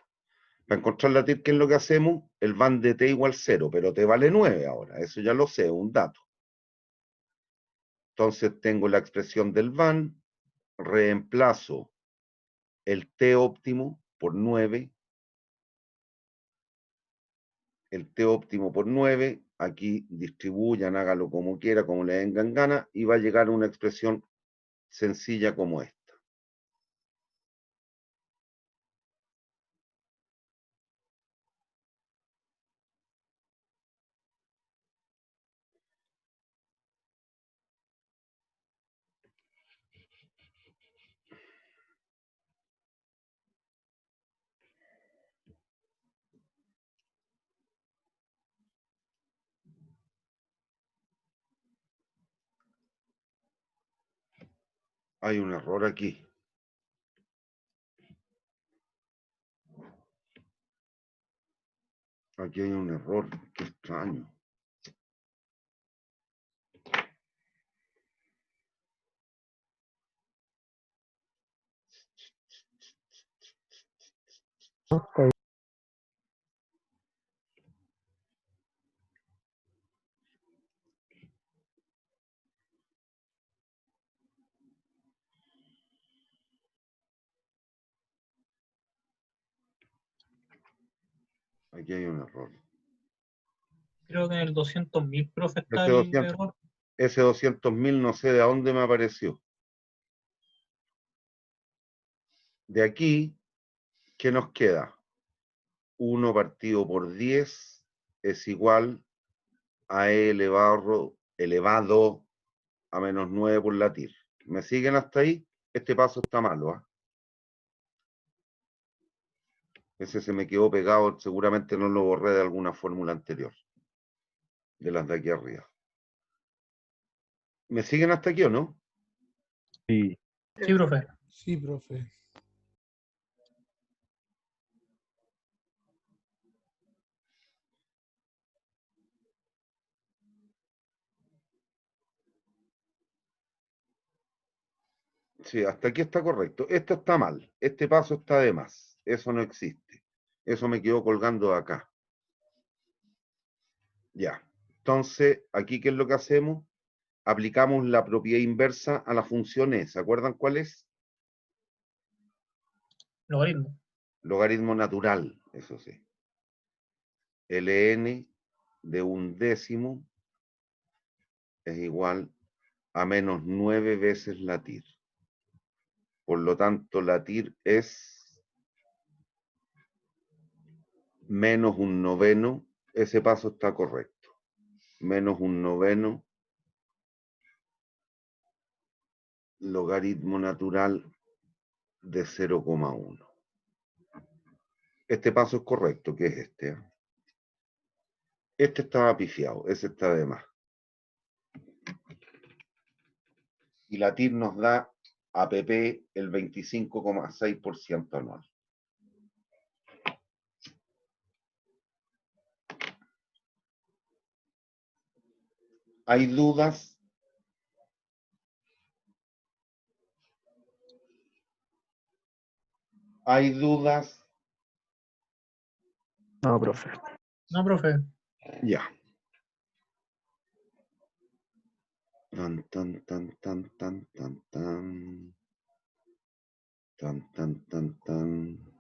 Para encontrar la TIR, ¿qué es lo que hacemos? El VAN de t igual 0, pero t vale 9 ahora. Eso ya lo sé, un dato. Entonces tengo la expresión del VAN, reemplazo el t óptimo por 9, el T óptimo por 9, aquí distribuyan, hágalo como quiera, como le den gana, y va a llegar a una expresión sencilla como esta. Hay un error aquí. Aquí hay un error, qué extraño. No, está bien. Aquí hay un error. Creo que en el 200.000, profe, está Ese el 200, error. ese 200.000 no sé de dónde me apareció. De aquí, ¿qué nos queda? 1 partido por 10 es igual a E elevado a menos 9 por la TIR. ¿Me siguen hasta ahí? Este paso está malo, ¿ah? Ese se me quedó pegado, seguramente no lo borré de alguna fórmula anterior, de las de aquí arriba. ¿Me siguen hasta aquí o no? Sí, Sí, profe. Sí, profe. Sí, hasta aquí está correcto. Esto está mal. Este paso está de más. Eso no existe. Eso me quedó colgando de acá. Ya. Entonces, aquí, ¿qué es lo que hacemos? Aplicamos la propiedad inversa a la función E. ¿Se acuerdan cuál es? Logaritmo. Logaritmo natural, eso sí. ln de 1/10 es igual a menos 9 veces la TIR. Por lo tanto, la TIR es menos 1/9. Ese paso está correcto. Menos 1/9 logaritmo natural de 0,1. Este paso es correcto, que es este. Este estaba pifiado, ese está de más. Y la TIR nos da APP el 25,6% anual. ¿Hay dudas? ¿Hay dudas? no, profe. No, profe. Ya. Tan, tan, tan, tan, tan, tan, tan. Tan, tan, tan, tan.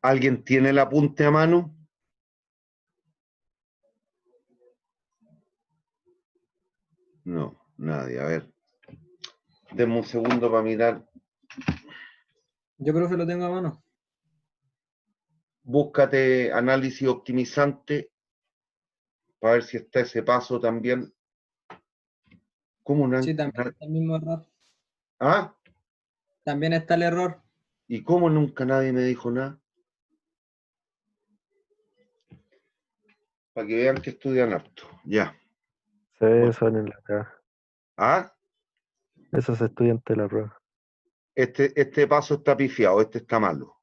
¿Alguien tiene el apunte a mano? No, nadie. A ver. Denme un segundo para mirar. Yo, profe, lo tengo a mano. Búscate análisis optimizante para ver si está ese paso también. ¿Cómo no? Sí, también está el mismo error. ¿Ah? También está el error. ¿Y cómo nunca nadie me dijo nada? Para que vean que estudian harto. Ya. Sí, Bueno. eso en la caja. ¿Ah? Eso es estudiante de la prueba. Este paso está pifiado, este está malo.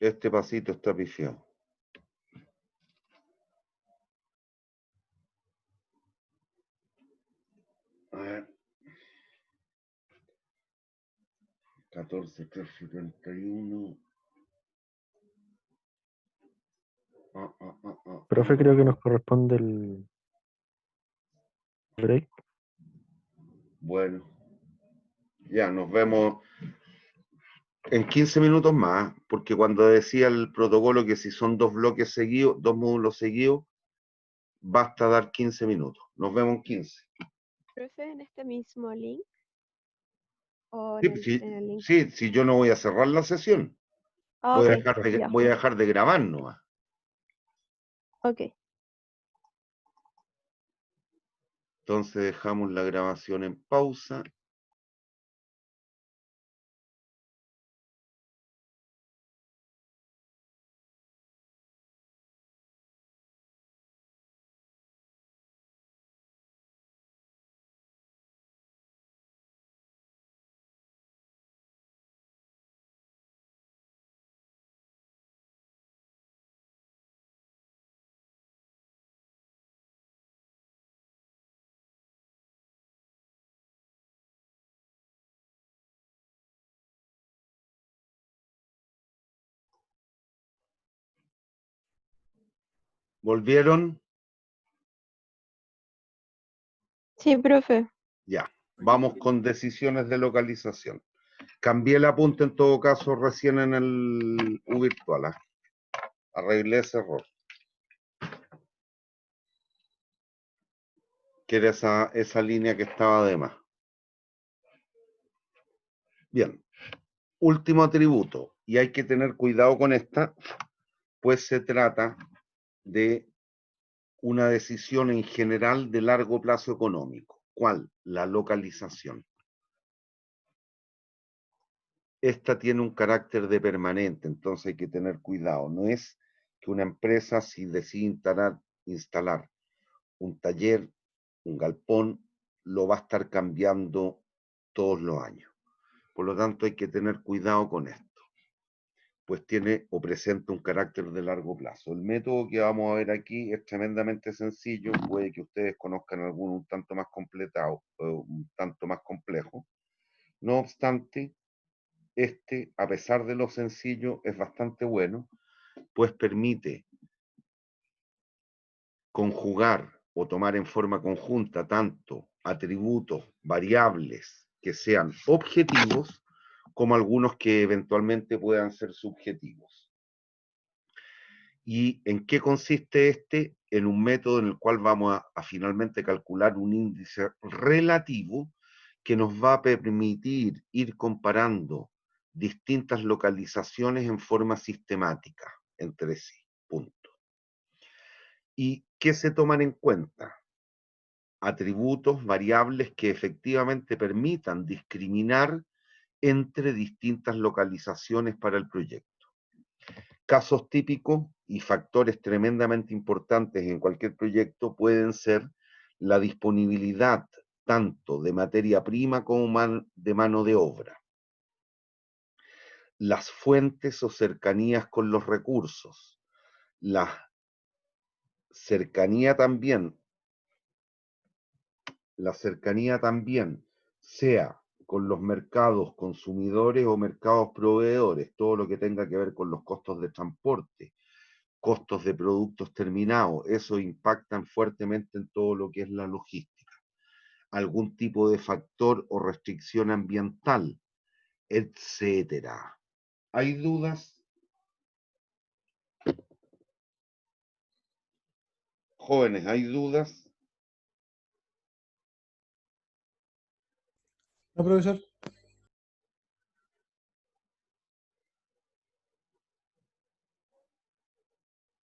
Este pasito está pifiado. A ver. 14,371. Profe, creo que nos corresponde break. Bueno, ya nos vemos en 15 minutos más, porque cuando decía el protocolo que si son 2 bloques seguidos, 2 módulos seguidos, basta dar 15 minutos. Nos vemos en 15. Profe, en este mismo link o Sí, en el link. sí, yo no voy a cerrar la sesión. Ah, Voy a ok, ya. dejar de grabar nomás. Ok. Entonces dejamos la grabación en pausa. ¿Volvieron? Sí, profe. Ya. Vamos con decisiones de localización. Cambié el apunte en todo caso recién en el U virtual. Arreglé ese error. Que era esa línea que estaba de más. Bien. Último atributo. Y hay que tener cuidado con esta, pues se trata de una decisión en general de largo plazo económico. ¿Cuál? La localización. Esta tiene un carácter de permanente, entonces hay que tener cuidado. No es que una empresa, si decide instalar un taller, un galpón, lo va a estar cambiando todos los años. Por lo tanto, hay que tener cuidado con esto, pues tiene o presenta un carácter de largo plazo. El método que vamos a ver aquí es tremendamente sencillo, puede que ustedes conozcan alguno un tanto más completado, un tanto más complejo. No obstante, este, a pesar de lo sencillo, es bastante bueno, pues permite conjugar o tomar en forma conjunta tanto atributos, variables que sean objetivos, como algunos que eventualmente puedan ser subjetivos. ¿Y en qué consiste este? En un método en el cual vamos a finalmente calcular un índice relativo que nos va a permitir ir comparando distintas localizaciones en forma sistemática entre sí. Punto. ¿Y qué se toman en cuenta? Atributos, variables que efectivamente permitan discriminar entre distintas localizaciones para el proyecto. Casos típicos y factores tremendamente importantes en cualquier proyecto pueden ser la disponibilidad tanto de materia prima como de mano de obra, las fuentes o cercanías con los recursos, la cercanía también sea con los mercados consumidores o mercados proveedores, todo lo que tenga que ver con los costos de transporte, costos de productos terminados, eso impactan fuertemente en todo lo que es la logística. Algún tipo de factor o restricción ambiental, etcétera. ¿Hay dudas? Jóvenes, ¿hay dudas? ¿No, profesor?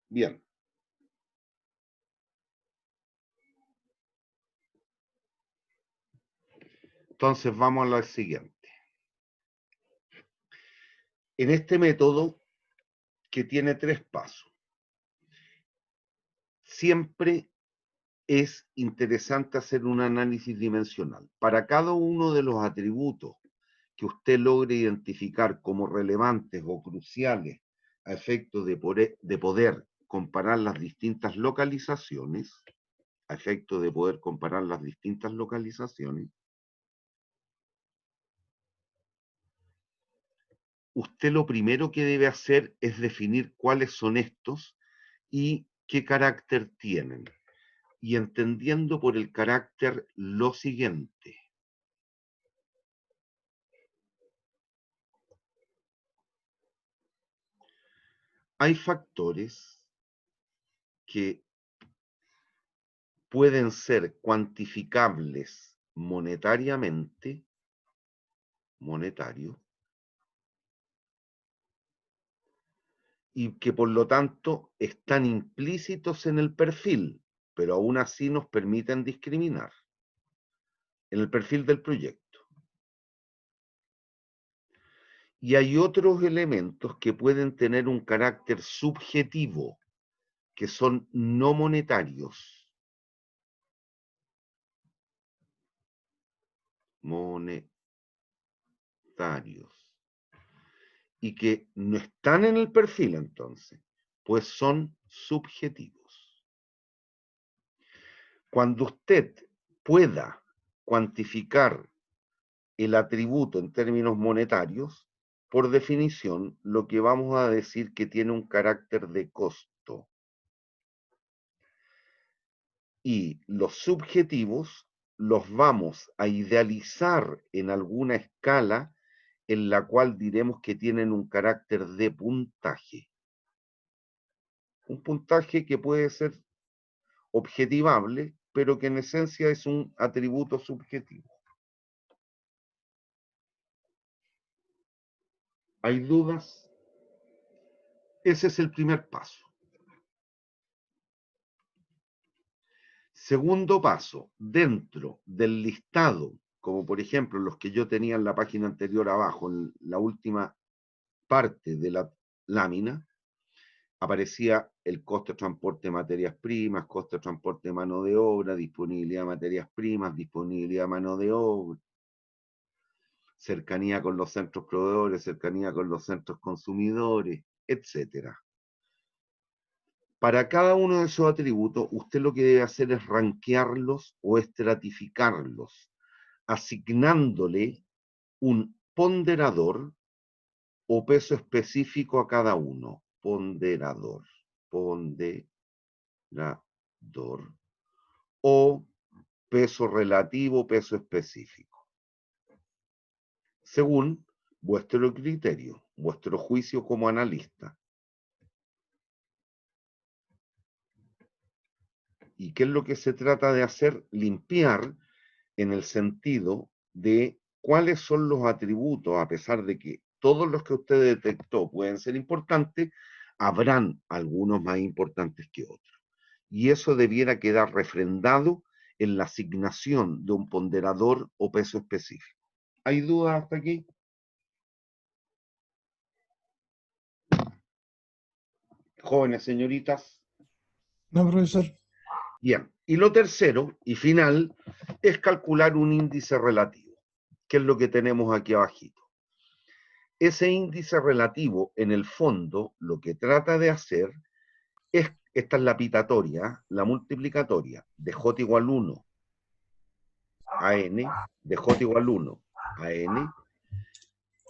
Bien. Entonces vamos a la siguiente. En este método, que tiene 3 pasos, siempre es interesante hacer un análisis dimensional. Para cada uno de los atributos que usted logre identificar como relevantes o cruciales a efecto de poder comparar las distintas localizaciones, usted lo primero que debe hacer es definir cuáles son estos y qué carácter tienen. y entendiendo por el carácter lo siguiente. Hay factores que pueden ser cuantificables monetariamente, y que por lo tanto están implícitos en el perfil, pero aún así nos permiten discriminar en el perfil del proyecto. Y hay otros elementos que pueden tener un carácter subjetivo, que son no monetarios. Y que no están en el perfil entonces, pues son subjetivos. Cuando usted pueda cuantificar el atributo en términos monetarios, por definición, lo que vamos a decir que tiene un carácter de costo. Y los subjetivos los vamos a idealizar en alguna escala en la cual diremos que tienen un carácter de puntaje. Un puntaje que puede ser objetivable, pero que en esencia es un atributo subjetivo. ¿Hay dudas? Ese es el primer paso. Segundo paso, dentro del listado, como por ejemplo los que yo tenía en la página anterior abajo, en la última parte de la lámina, aparecía el costo de transporte de materias primas, costo de transporte de mano de obra, disponibilidad de materias primas, disponibilidad de mano de obra, cercanía con los centros proveedores, cercanía con los centros consumidores, etc. Para cada uno de esos atributos, usted lo que debe hacer es rankearlos o estratificarlos, asignándole un ponderador o peso específico a cada uno. Ponderador. O peso relativo, peso específico. Según vuestro criterio, vuestro juicio como analista. ¿Y qué es lo que se trata de hacer? Limpiar en el sentido de cuáles son los atributos, a pesar de que todos los que usted detectó pueden ser importantes, habrán algunos más importantes que otros. Y eso debiera quedar refrendado en la asignación de un ponderador o peso específico. ¿Hay dudas hasta aquí? Jóvenes señoritas. No, profesor. Bien, y lo tercero y final es calcular un índice relativo, que es lo que tenemos aquí abajito. Ese índice relativo, en el fondo, lo que trata de hacer es, esta es la pitatoria, la multiplicatoria, de J igual 1 a N, de J igual 1 a N,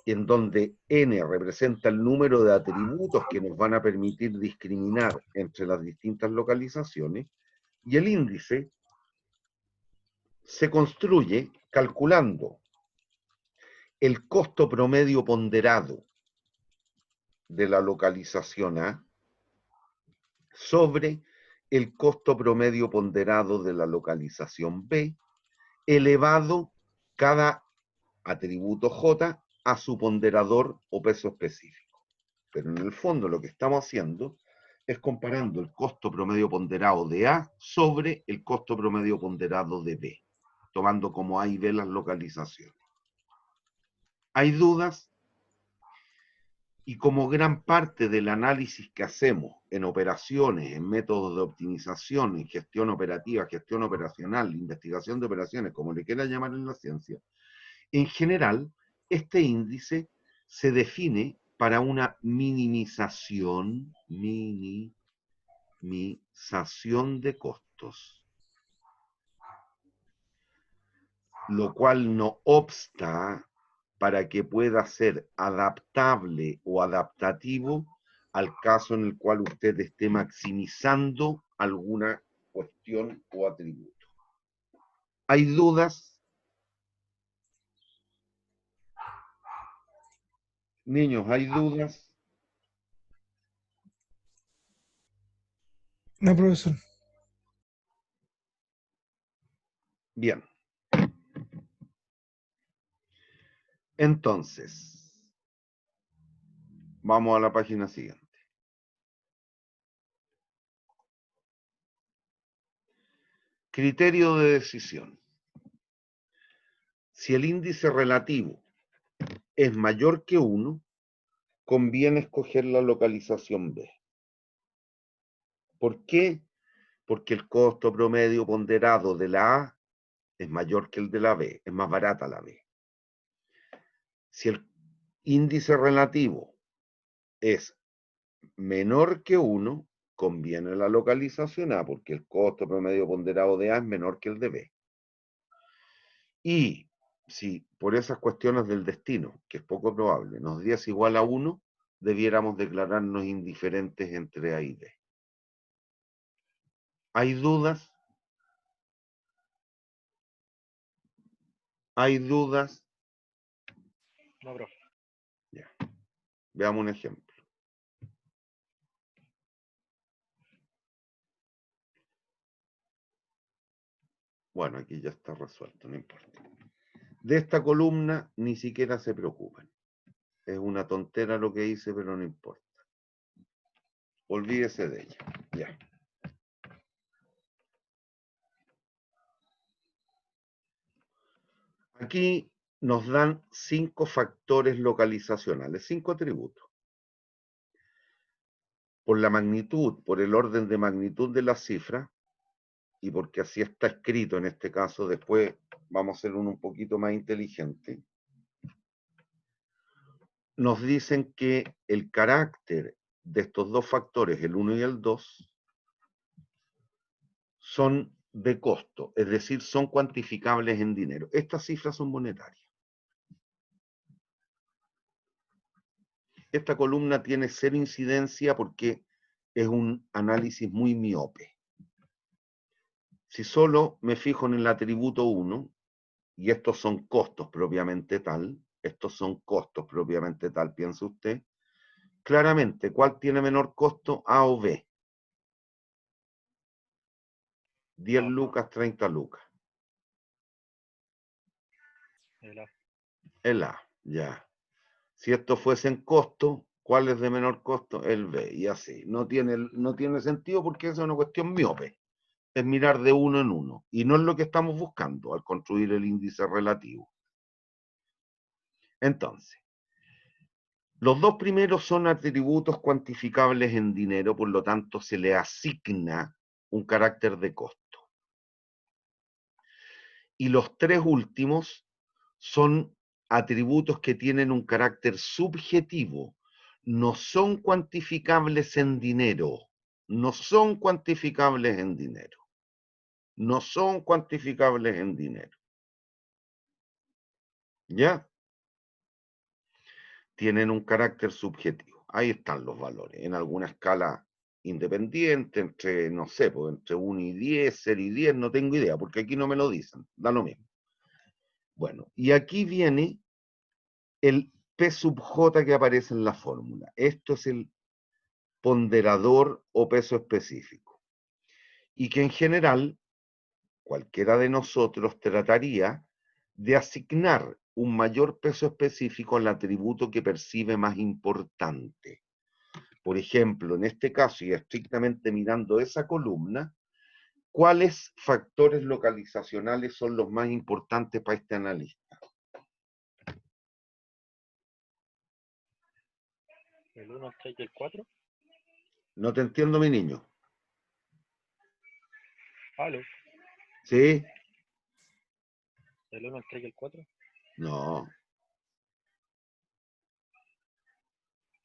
en donde N representa el número de atributos que nos van a permitir discriminar entre las distintas localizaciones, y el índice se construye calculando el costo promedio ponderado de la localización A sobre el costo promedio ponderado de la localización B, elevado cada atributo J a su ponderador o peso específico. Pero en el fondo lo que estamos haciendo es comparando el costo promedio ponderado de A sobre el costo promedio ponderado de B, tomando como A y B las localizaciones. ¿Hay dudas? Y como gran parte del análisis que hacemos en operaciones, en métodos de optimización, en gestión operativa, gestión operacional, investigación de operaciones, como le quieran llamar en la ciencia, en general, este índice se define para una minimización de costos. Lo cual no obsta para que pueda ser adaptable o adaptativo al caso en el cual usted esté maximizando alguna cuestión o atributo. ¿Hay dudas? Niños, ¿hay dudas? No, profesor. Bien. Entonces, vamos a la página siguiente. Criterio de decisión. Si el índice relativo es mayor que 1, conviene escoger la localización B. ¿Por qué? Porque el costo promedio ponderado de la A es mayor que el de la B, es más barata la B. Si el índice relativo es menor que 1, conviene la localización A, porque el costo promedio ponderado de A es menor que el de B. Y si por esas cuestiones del destino, que es poco probable, nos diese igual a 1, debiéramos declararnos indiferentes entre A y B. ¿Hay dudas? ¿Hay dudas? No, profe. Ya. Veamos un ejemplo. Bueno, aquí ya está resuelto, no importa. De esta columna ni siquiera se preocupen. Es una tontera lo que hice, pero no importa. Olvídese de ella. Ya. Aquí nos dan 5 factores localizacionales, 5 atributos. Por la magnitud, por el orden de magnitud de la cifra, y porque así está escrito en este caso, después vamos a hacer uno un poquito más inteligente, nos dicen que el carácter de estos dos factores, el 1 y el 2, son de costo, es decir, son cuantificables en dinero. Estas cifras son monetarias. Esta columna tiene cero incidencia porque es un análisis muy miope. Si solo me fijo en el atributo 1, y estos son costos propiamente tal, piensa usted, claramente, ¿cuál tiene menor costo? A o B. 10 lucas, 30 lucas. El A, ya. Si esto fuese en costo, ¿cuál es de menor costo? El B, y así. No tiene sentido porque eso es una cuestión miope. Es mirar de uno en uno. Y no es lo que estamos buscando al construir el índice relativo. Entonces, los dos primeros son atributos cuantificables en dinero, por lo tanto se le asigna un carácter de costo. Y los 3 últimos son atributos que tienen un carácter subjetivo, no son cuantificables en dinero, no son cuantificables en dinero, no son cuantificables en dinero. ¿Ya? Tienen un carácter subjetivo. Ahí están los valores, en alguna escala independiente, entre, no sé, pues entre 1 y 10, 0 y 10, no tengo idea, porque aquí no me lo dicen, da lo mismo. Bueno, y aquí viene el P sub J que aparece en la fórmula. Esto es el ponderador o peso específico. Y que en general, cualquiera de nosotros trataría de asignar un mayor peso específico al atributo que percibe más importante. Por ejemplo, en este caso, y estrictamente mirando esa columna, ¿cuáles factores localizacionales son los más importantes para este analista? ¿El 1, el 3 y el 4? No te entiendo, mi niño. ¿Aló? ¿Sí? ¿El 1, el 3 y el 4? No.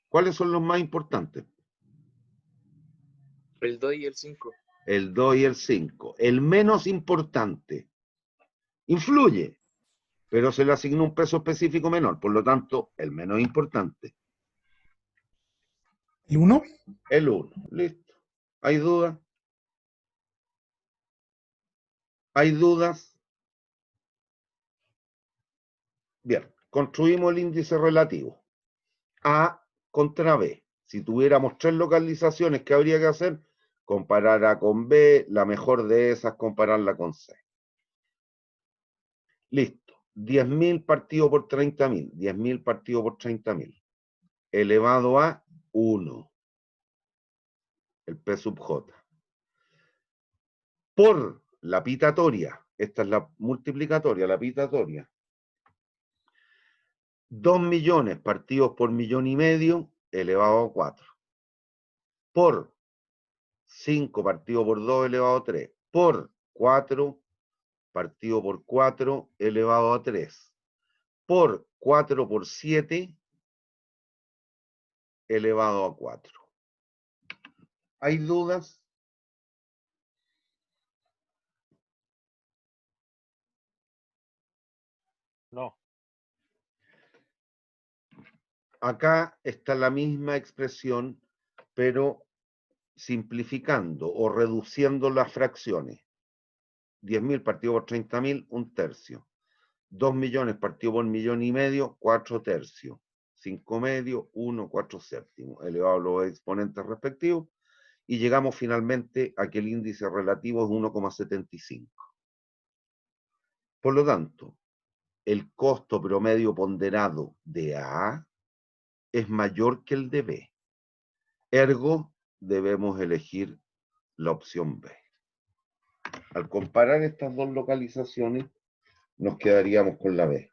¿Cuáles son los más importantes? El 2 y el 5. El 2 y el 5. El menos importante influye, pero se le asignó un peso específico menor, por lo tanto, el menos importante. ¿El 1? El 1, listo. ¿Hay duda? ¿Hay dudas? Bien, construimos el índice relativo. A contra B. Si tuviéramos 3 localizaciones, ¿qué habría que hacer? Comparar A con B, la mejor de esas, compararla con C. Listo. 10.000 partido por 30.000. 10.000 partido por 30.000. Elevado a 1. El P sub J. Por la pitatoria. Esta es la multiplicatoria, la pitatoria. 2 millones partidos por 1,5 millones elevado a 4. Por 5 partido por 2 elevado a 3. Por 4 partido por 4 elevado a 3. Por 4 por 7 elevado a 4. ¿Hay dudas? No. Acá está la misma expresión, pero simplificando o reduciendo las fracciones. 10.000 partido por 30.000, 1/3. 2 millones partido por 1,5 millones, 4/3. 5 medios, 1, 4/7. Elevado a los exponentes respectivos. Y llegamos finalmente a que el índice relativo es 1,75. Por lo tanto, el costo promedio ponderado de A es mayor que el de B. Ergo, debemos elegir la opción B. Al comparar estas dos localizaciones, nos quedaríamos con la B.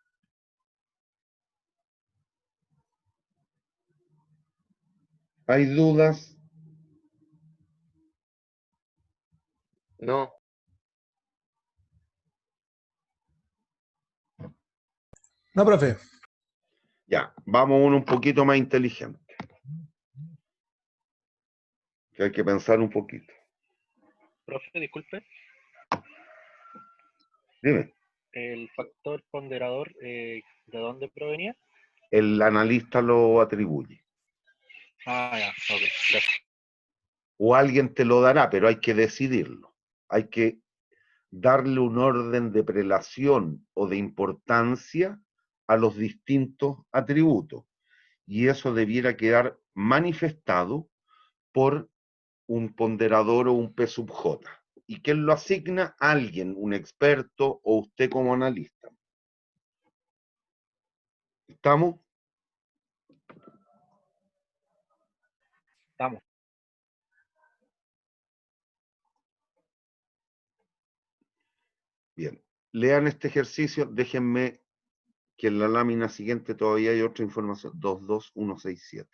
¿Hay dudas? No. No, profe. Ya, vamos uno un poquito más inteligente. Que hay que pensar un poquito. Profe, disculpe. Dime. ¿El factor ponderador de dónde provenía? El analista lo atribuye. Ah, ya, ok, gracias. O alguien te lo dará, pero hay que decidirlo. Hay que darle un orden de prelación o de importancia a los distintos atributos. Y eso debiera quedar manifestado por un ponderador o un P sub J. ¿Y quién lo asigna? Alguien, un experto o usted como analista. ¿Estamos? Estamos. Bien. Lean este ejercicio, déjenme que en la lámina siguiente todavía hay otra información. 22167.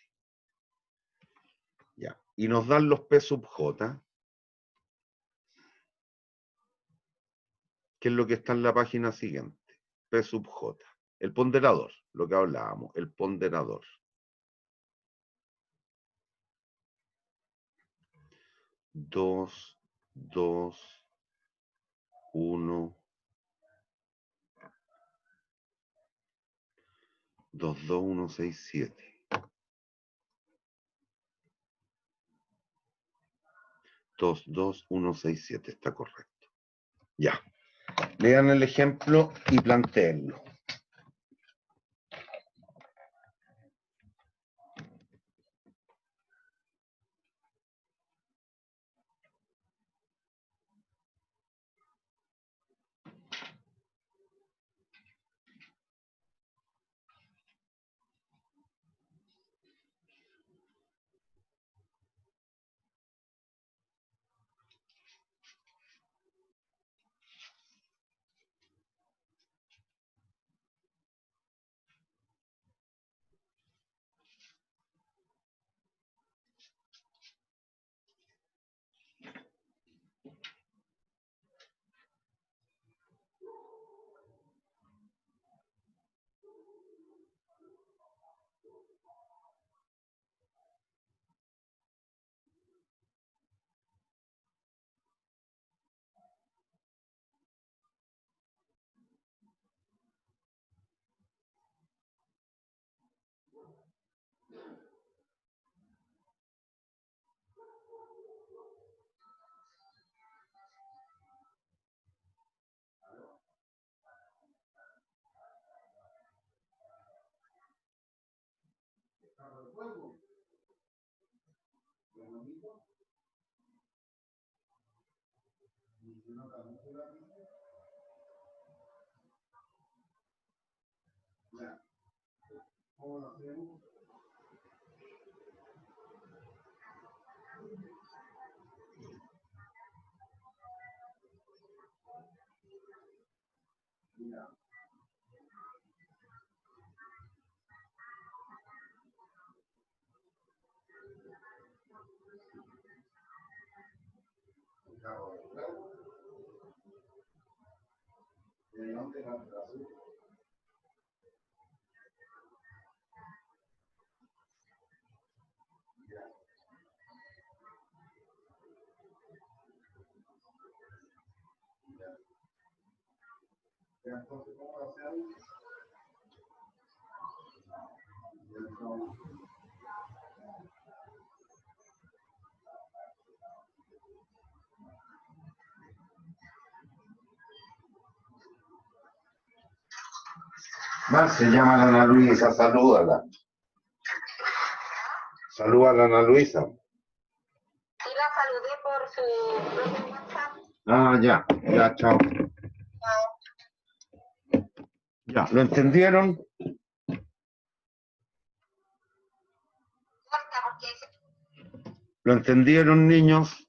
Ya. Y nos dan los P sub J, que es lo que está en la página siguiente. P sub J. El ponderador, lo que hablábamos, el ponderador. 2, 2, 1, 22167. 22167, está correcto. Ya. Lean el ejemplo y planteenlo. Se llama Ana Luisa, salúdala. Salúdala, Ana Luisa. Sí, la saludé por su propio WhatsApp. Ah, ya, chao. Ya, ¿lo entendieron? ¿Lo entendieron, niños?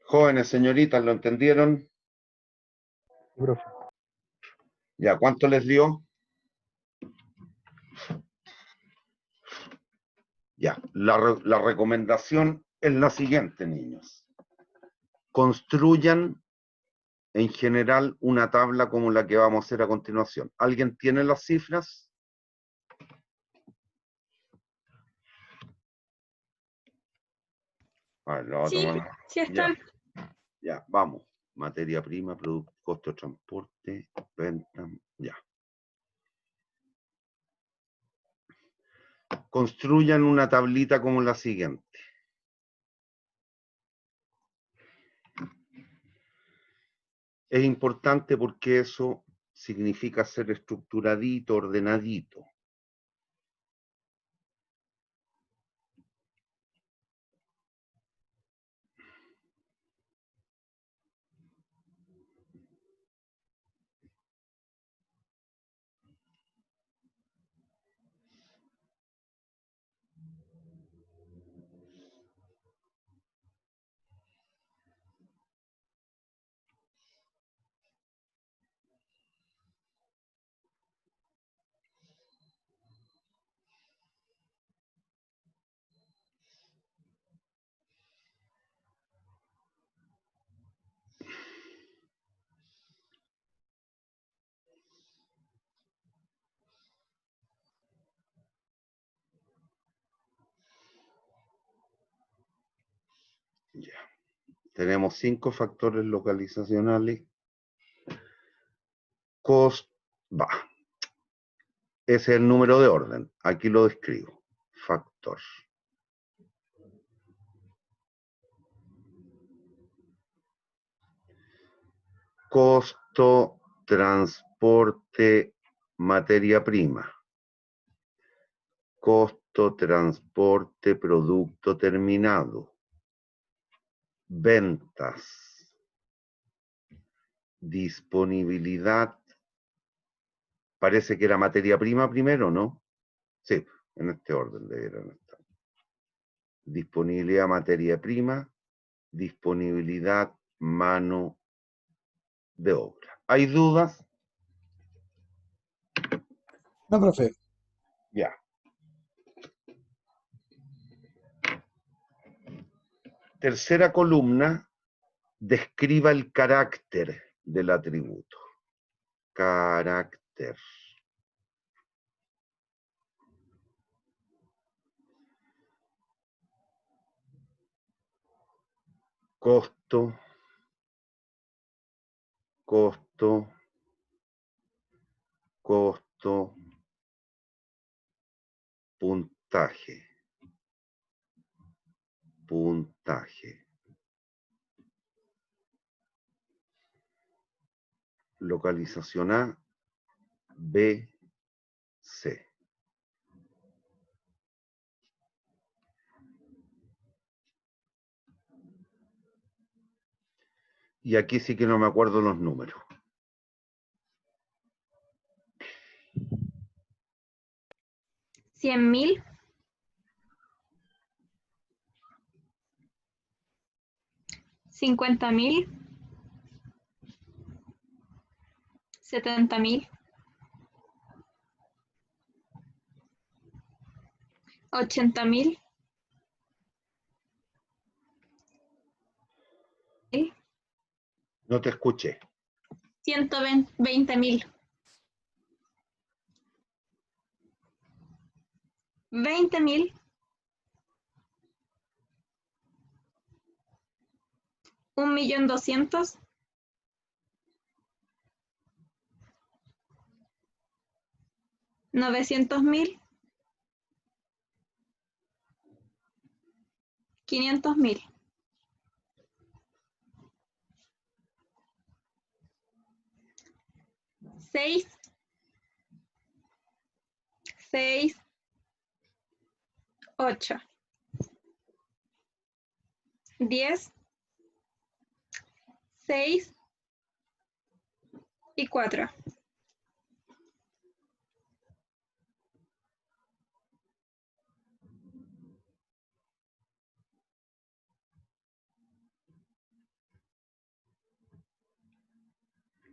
Jóvenes, señoritas, ¿lo entendieron? Profe. Ya, ¿cuánto les dio? Ya, la recomendación es la siguiente, niños. Construyan en general una tabla como la que vamos a hacer a continuación. ¿Alguien tiene las cifras? A ver, Sí están. Ya, vamos. Materia prima, producto, costo de transporte, venta, ya. Construyan una tablita como la siguiente. Es importante porque eso significa ser estructuradito, ordenadito. Ya. Tenemos 5 factores localizacionales. Ese es el número de orden. Aquí lo describo. Factor. Costo, transporte, materia prima. Costo, transporte, producto terminado. Ventas. Disponibilidad. Parece que era materia prima primero, ¿no? Sí, en este orden deberían estar. Disponibilidad materia prima, disponibilidad mano de obra. ¿Hay dudas? No, profe. Ya. Tercera columna, describa el carácter del atributo. Carácter. Costo, costo, costo, puntaje, puntaje. Localización A, B, C. Y aquí sí que no me acuerdo los números. $100.000, $50.000, $70.000, $80.000, No te escuché. $120.000, $20.000, $1.200.000, $900.000, $500.000. 6, 6, 8, 10, 6 y 4.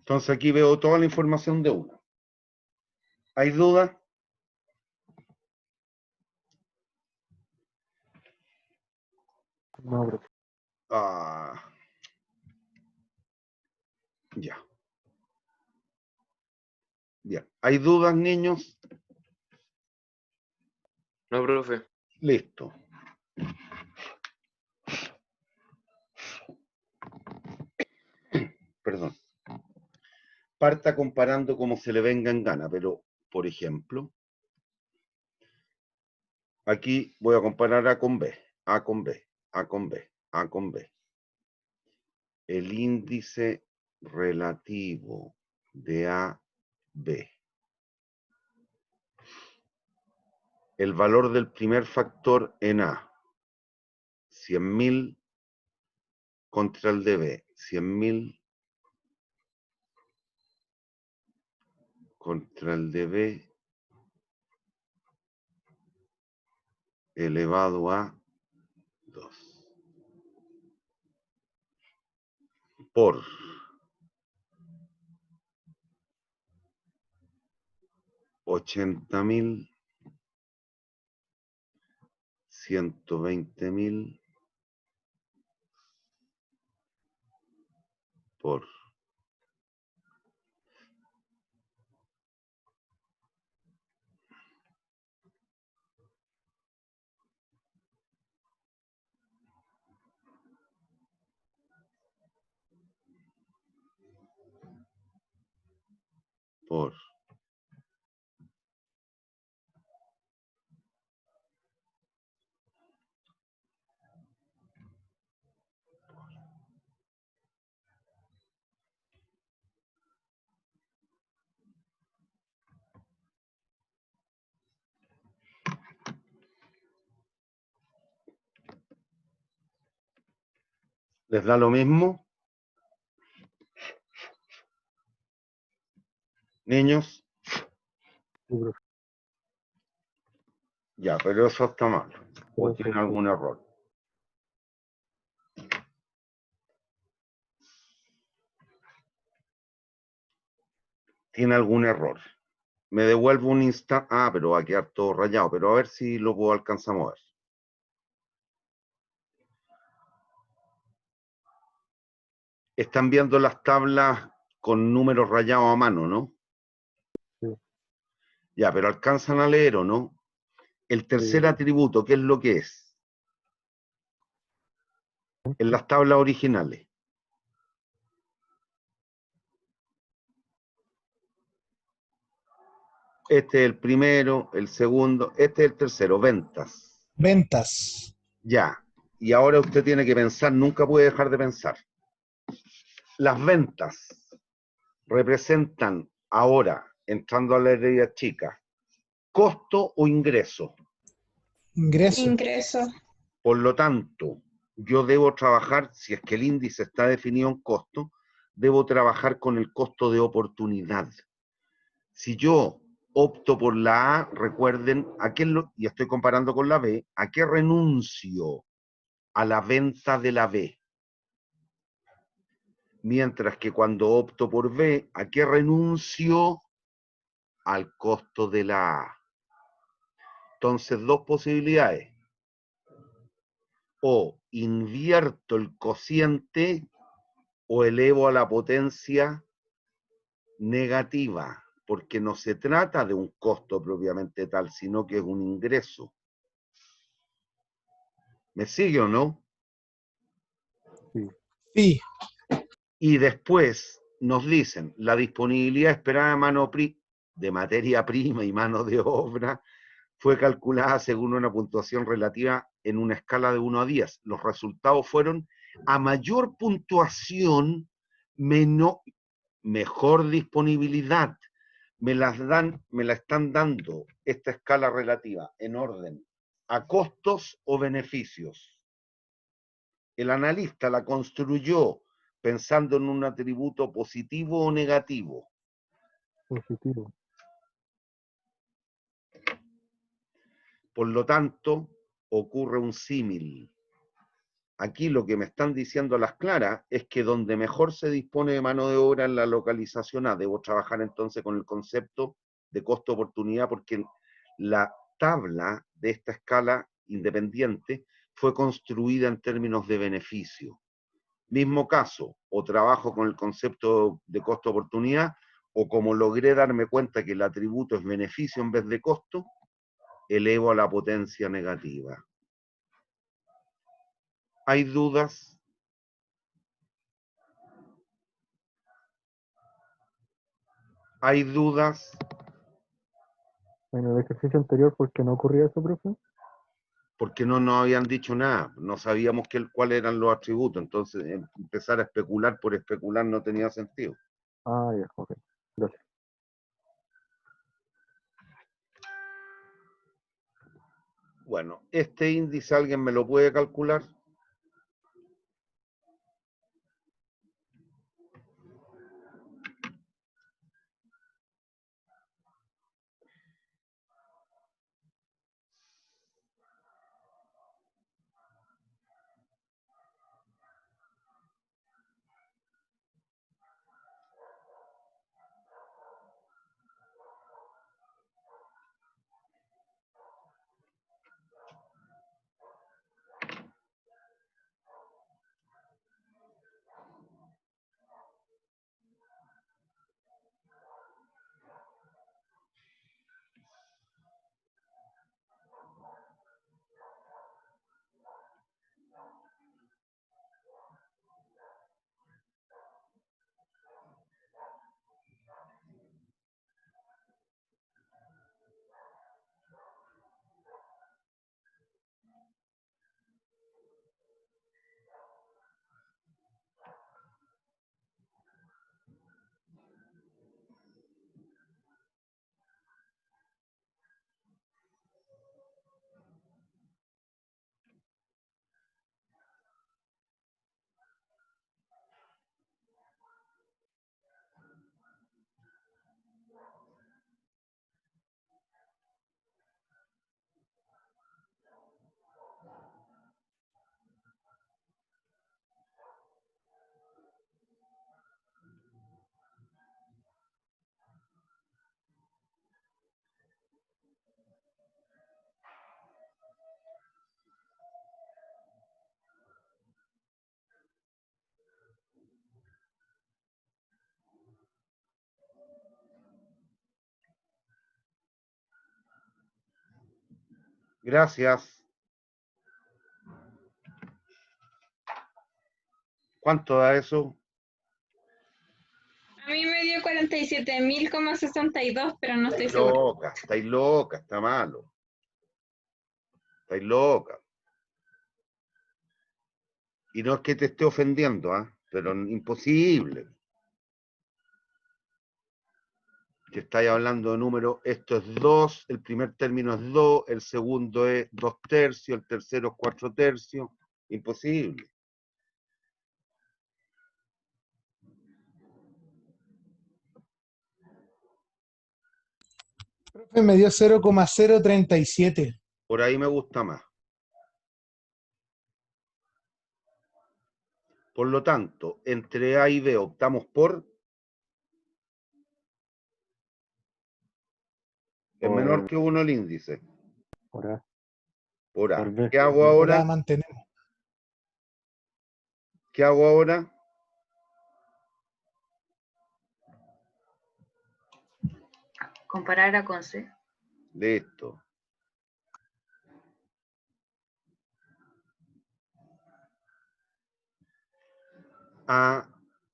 Entonces aquí veo toda la información de una. ¿Hay dudas? No, profe. Ah, ya. Bien. ¿Hay dudas, niños? No, profe. Listo. Perdón. Parta comparando como se le venga en gana, pero, por ejemplo, aquí voy a comparar A con B, A con B, A con B, A con B. El índice relativo de A, B. El valor del primer factor en A, 100.000 contra el de B, 100.000 contra el de B elevado a 2 por 80.000, 120.000 por ¿Les da lo mismo? Niños. Sí, profe. Ya, pero eso está mal. ¿O Profe, tiene algún error? Tiene algún error. Me devuelvo un instante. Ah, pero va a quedar todo rayado. Pero a ver si lo puedo alcanzar a mover. Están viendo las tablas con números rayados a mano, ¿no? Sí. Ya, pero alcanzan a leer o no. El tercer Sí. atributo, ¿qué es lo que es? En las tablas originales. Este es el primero, el segundo, este es el tercero, ventas. Ventas. Ya, y ahora usted tiene que pensar, nunca puede dejar de pensar. Las ventas representan ahora, entrando a la herida chica, costo o ingreso. Ingreso. Ingreso. Por lo tanto, yo debo trabajar, si es que el índice está definido en costo, debo trabajar con el costo de oportunidad. Si yo opto por la A, recuerden, y estoy comparando con la B, ¿a qué renuncio? A la venta de la B. Mientras que cuando opto por B, ¿a qué renuncio? Al costo de la A. Entonces, dos posibilidades. O invierto el cociente o elevo a la potencia negativa, porque no se trata de un costo propiamente tal, sino que es un ingreso. ¿Me sigue o no? Sí. Y después nos dicen, la disponibilidad esperada de materia prima y mano de obra fue calculada según una puntuación relativa en una escala de 1 a 10. Los resultados fueron a mayor puntuación, mejor disponibilidad. Me la están dando esta escala relativa en orden a costos o beneficios. El analista la construyó pensando en un atributo positivo o negativo. Positivo. Por lo tanto, ocurre un símil. Aquí lo que me están diciendo a las claras es que donde mejor se dispone de mano de obra en la localización A, debo trabajar entonces con el concepto de costo-oportunidad, porque la tabla de esta escala independiente fue construida en términos de beneficio. Mismo caso, o trabajo con el concepto de costo-oportunidad, o como logré darme cuenta que el atributo es beneficio en vez de costo, elevo a la potencia negativa. ¿Hay dudas? ¿Hay dudas? En el ejercicio anterior, ¿por qué no ocurría eso, profe? Porque no nos habían dicho nada, no sabíamos cuáles eran los atributos, entonces empezar a especular por especular no tenía sentido. Ah, ya, ok. Gracias. Bueno, este índice, ¿alguien me lo puede calcular? Gracias. ¿Cuánto da eso? A mí me dio 47.062, pero no estoy segura. Estáis loca, está malo. Estáis loca. Y no es que te esté ofendiendo, pero imposible. Que estáis hablando de números, esto es 2, el primer término es 2, el segundo es 2 tercios, el tercero es 4 tercios, Imposible. Profe, me dio 0,037. Por ahí me gusta más. Por lo tanto, entre A y B optamos por... Es menor que 1 el índice. Por A. Por A. Por B. ¿Qué hago Ahora ahora? mantenemos. ¿Qué hago ahora? Comparar A con C. Listo. A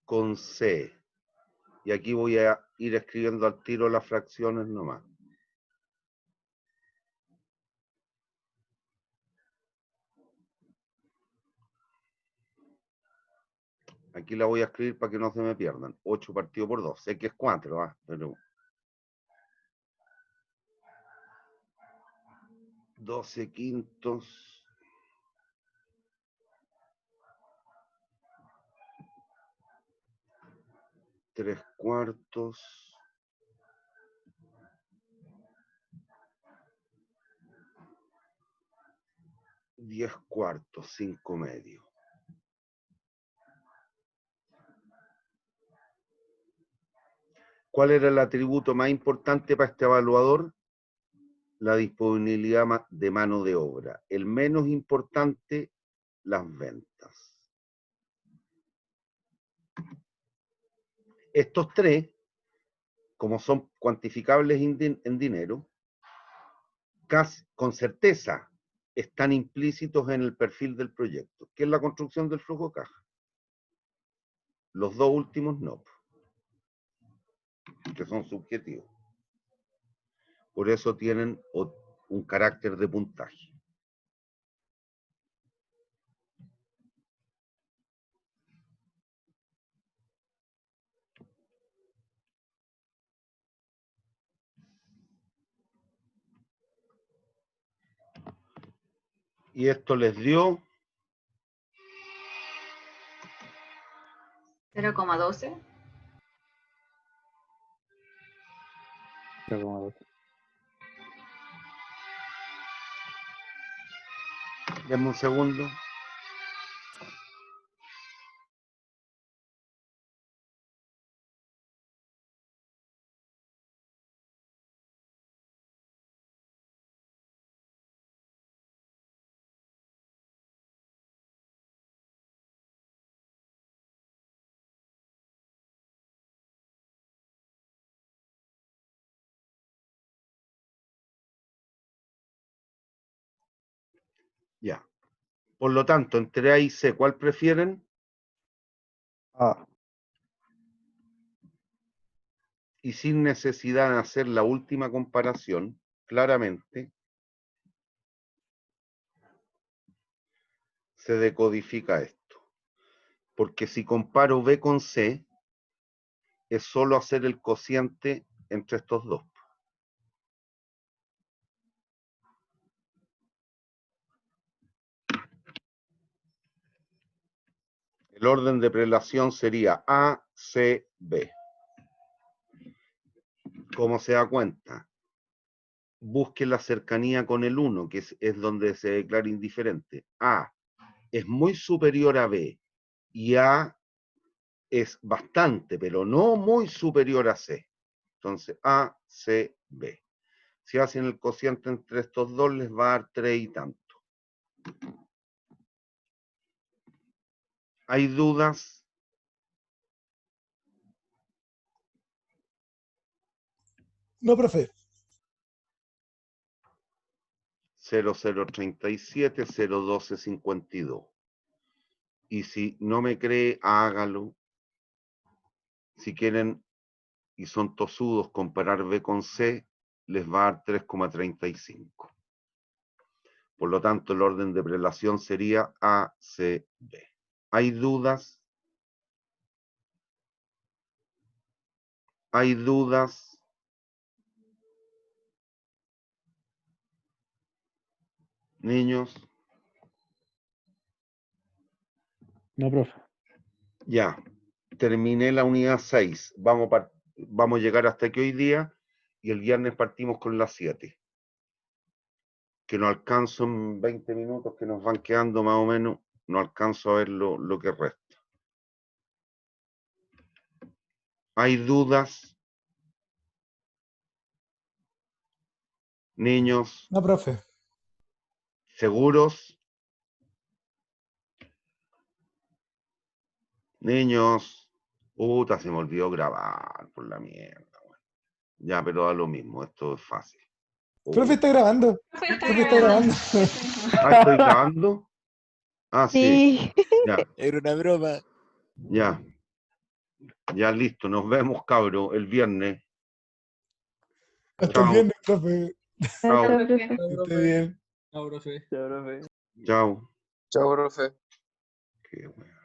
con C. Y aquí voy a ir escribiendo al tiro las fracciones nomás. Aquí la voy a escribir para que no se me pierdan. 8 partido por 2. Sé que es 4, pero... 12 quintos. Tres cuartos. 10 cuartos, 5 medios. ¿Cuál era el atributo más importante para este evaluador? La disponibilidad de mano de obra. El menos importante, las ventas. Estos tres, como son cuantificables en dinero, casi con certeza están implícitos en el perfil del proyecto, que es la construcción del flujo de caja. Los dos últimos no, que son subjetivos. Por eso tienen un carácter de puntaje. Y esto les dio 0,12. 0,2. Denme un segundo. Ya. Por lo tanto, entre A y C, ¿cuál prefieren? A. Y sin necesidad de hacer la última comparación, claramente se decodifica esto. Porque si comparo B con C, es solo hacer el cociente entre estos dos. El orden de prelación sería A, C, B. ¿Cómo se da cuenta? Busque la cercanía con el 1, que es donde se declara indiferente. A es muy superior a B y A es bastante, pero no muy superior a C. Entonces, A, C, B. Si hacen el cociente entre estos dos, les va a dar 3 y tanto. ¿Hay dudas? No, profe. 0037, 01252. Y si no me cree, hágalo. Si quieren y son tosudos comparar B con C, les va a dar 3,35. Por lo tanto, el orden de prelación sería A, C, B. ¿Hay dudas? ¿Hay dudas? Niños. No, profe. Ya, terminé la unidad 6. Vamos a llegar hasta aquí hoy día y el viernes partimos con la 7. Que no alcanzo en 20 minutos que nos van quedando más o menos, no alcanzo a ver lo que resta. ¿Hay dudas? Niños, No, profe. ¿seguros? Niños, puta, se me olvidó grabar por la mierda. Bueno. Ya, pero da lo mismo, esto es fácil. Profe está grabando. Profe, está Profe está grabando. Ah, ¿estoy grabando? Ah, sí. Sí. Ya, Era una broma. ya. Ya listo, nos vemos, cabro, el viernes. Hasta el Chao. viernes, profe. Chao. Chao, profe. Que esté bien. Chao, profe. Chao. Chao, profe. Qué bueno.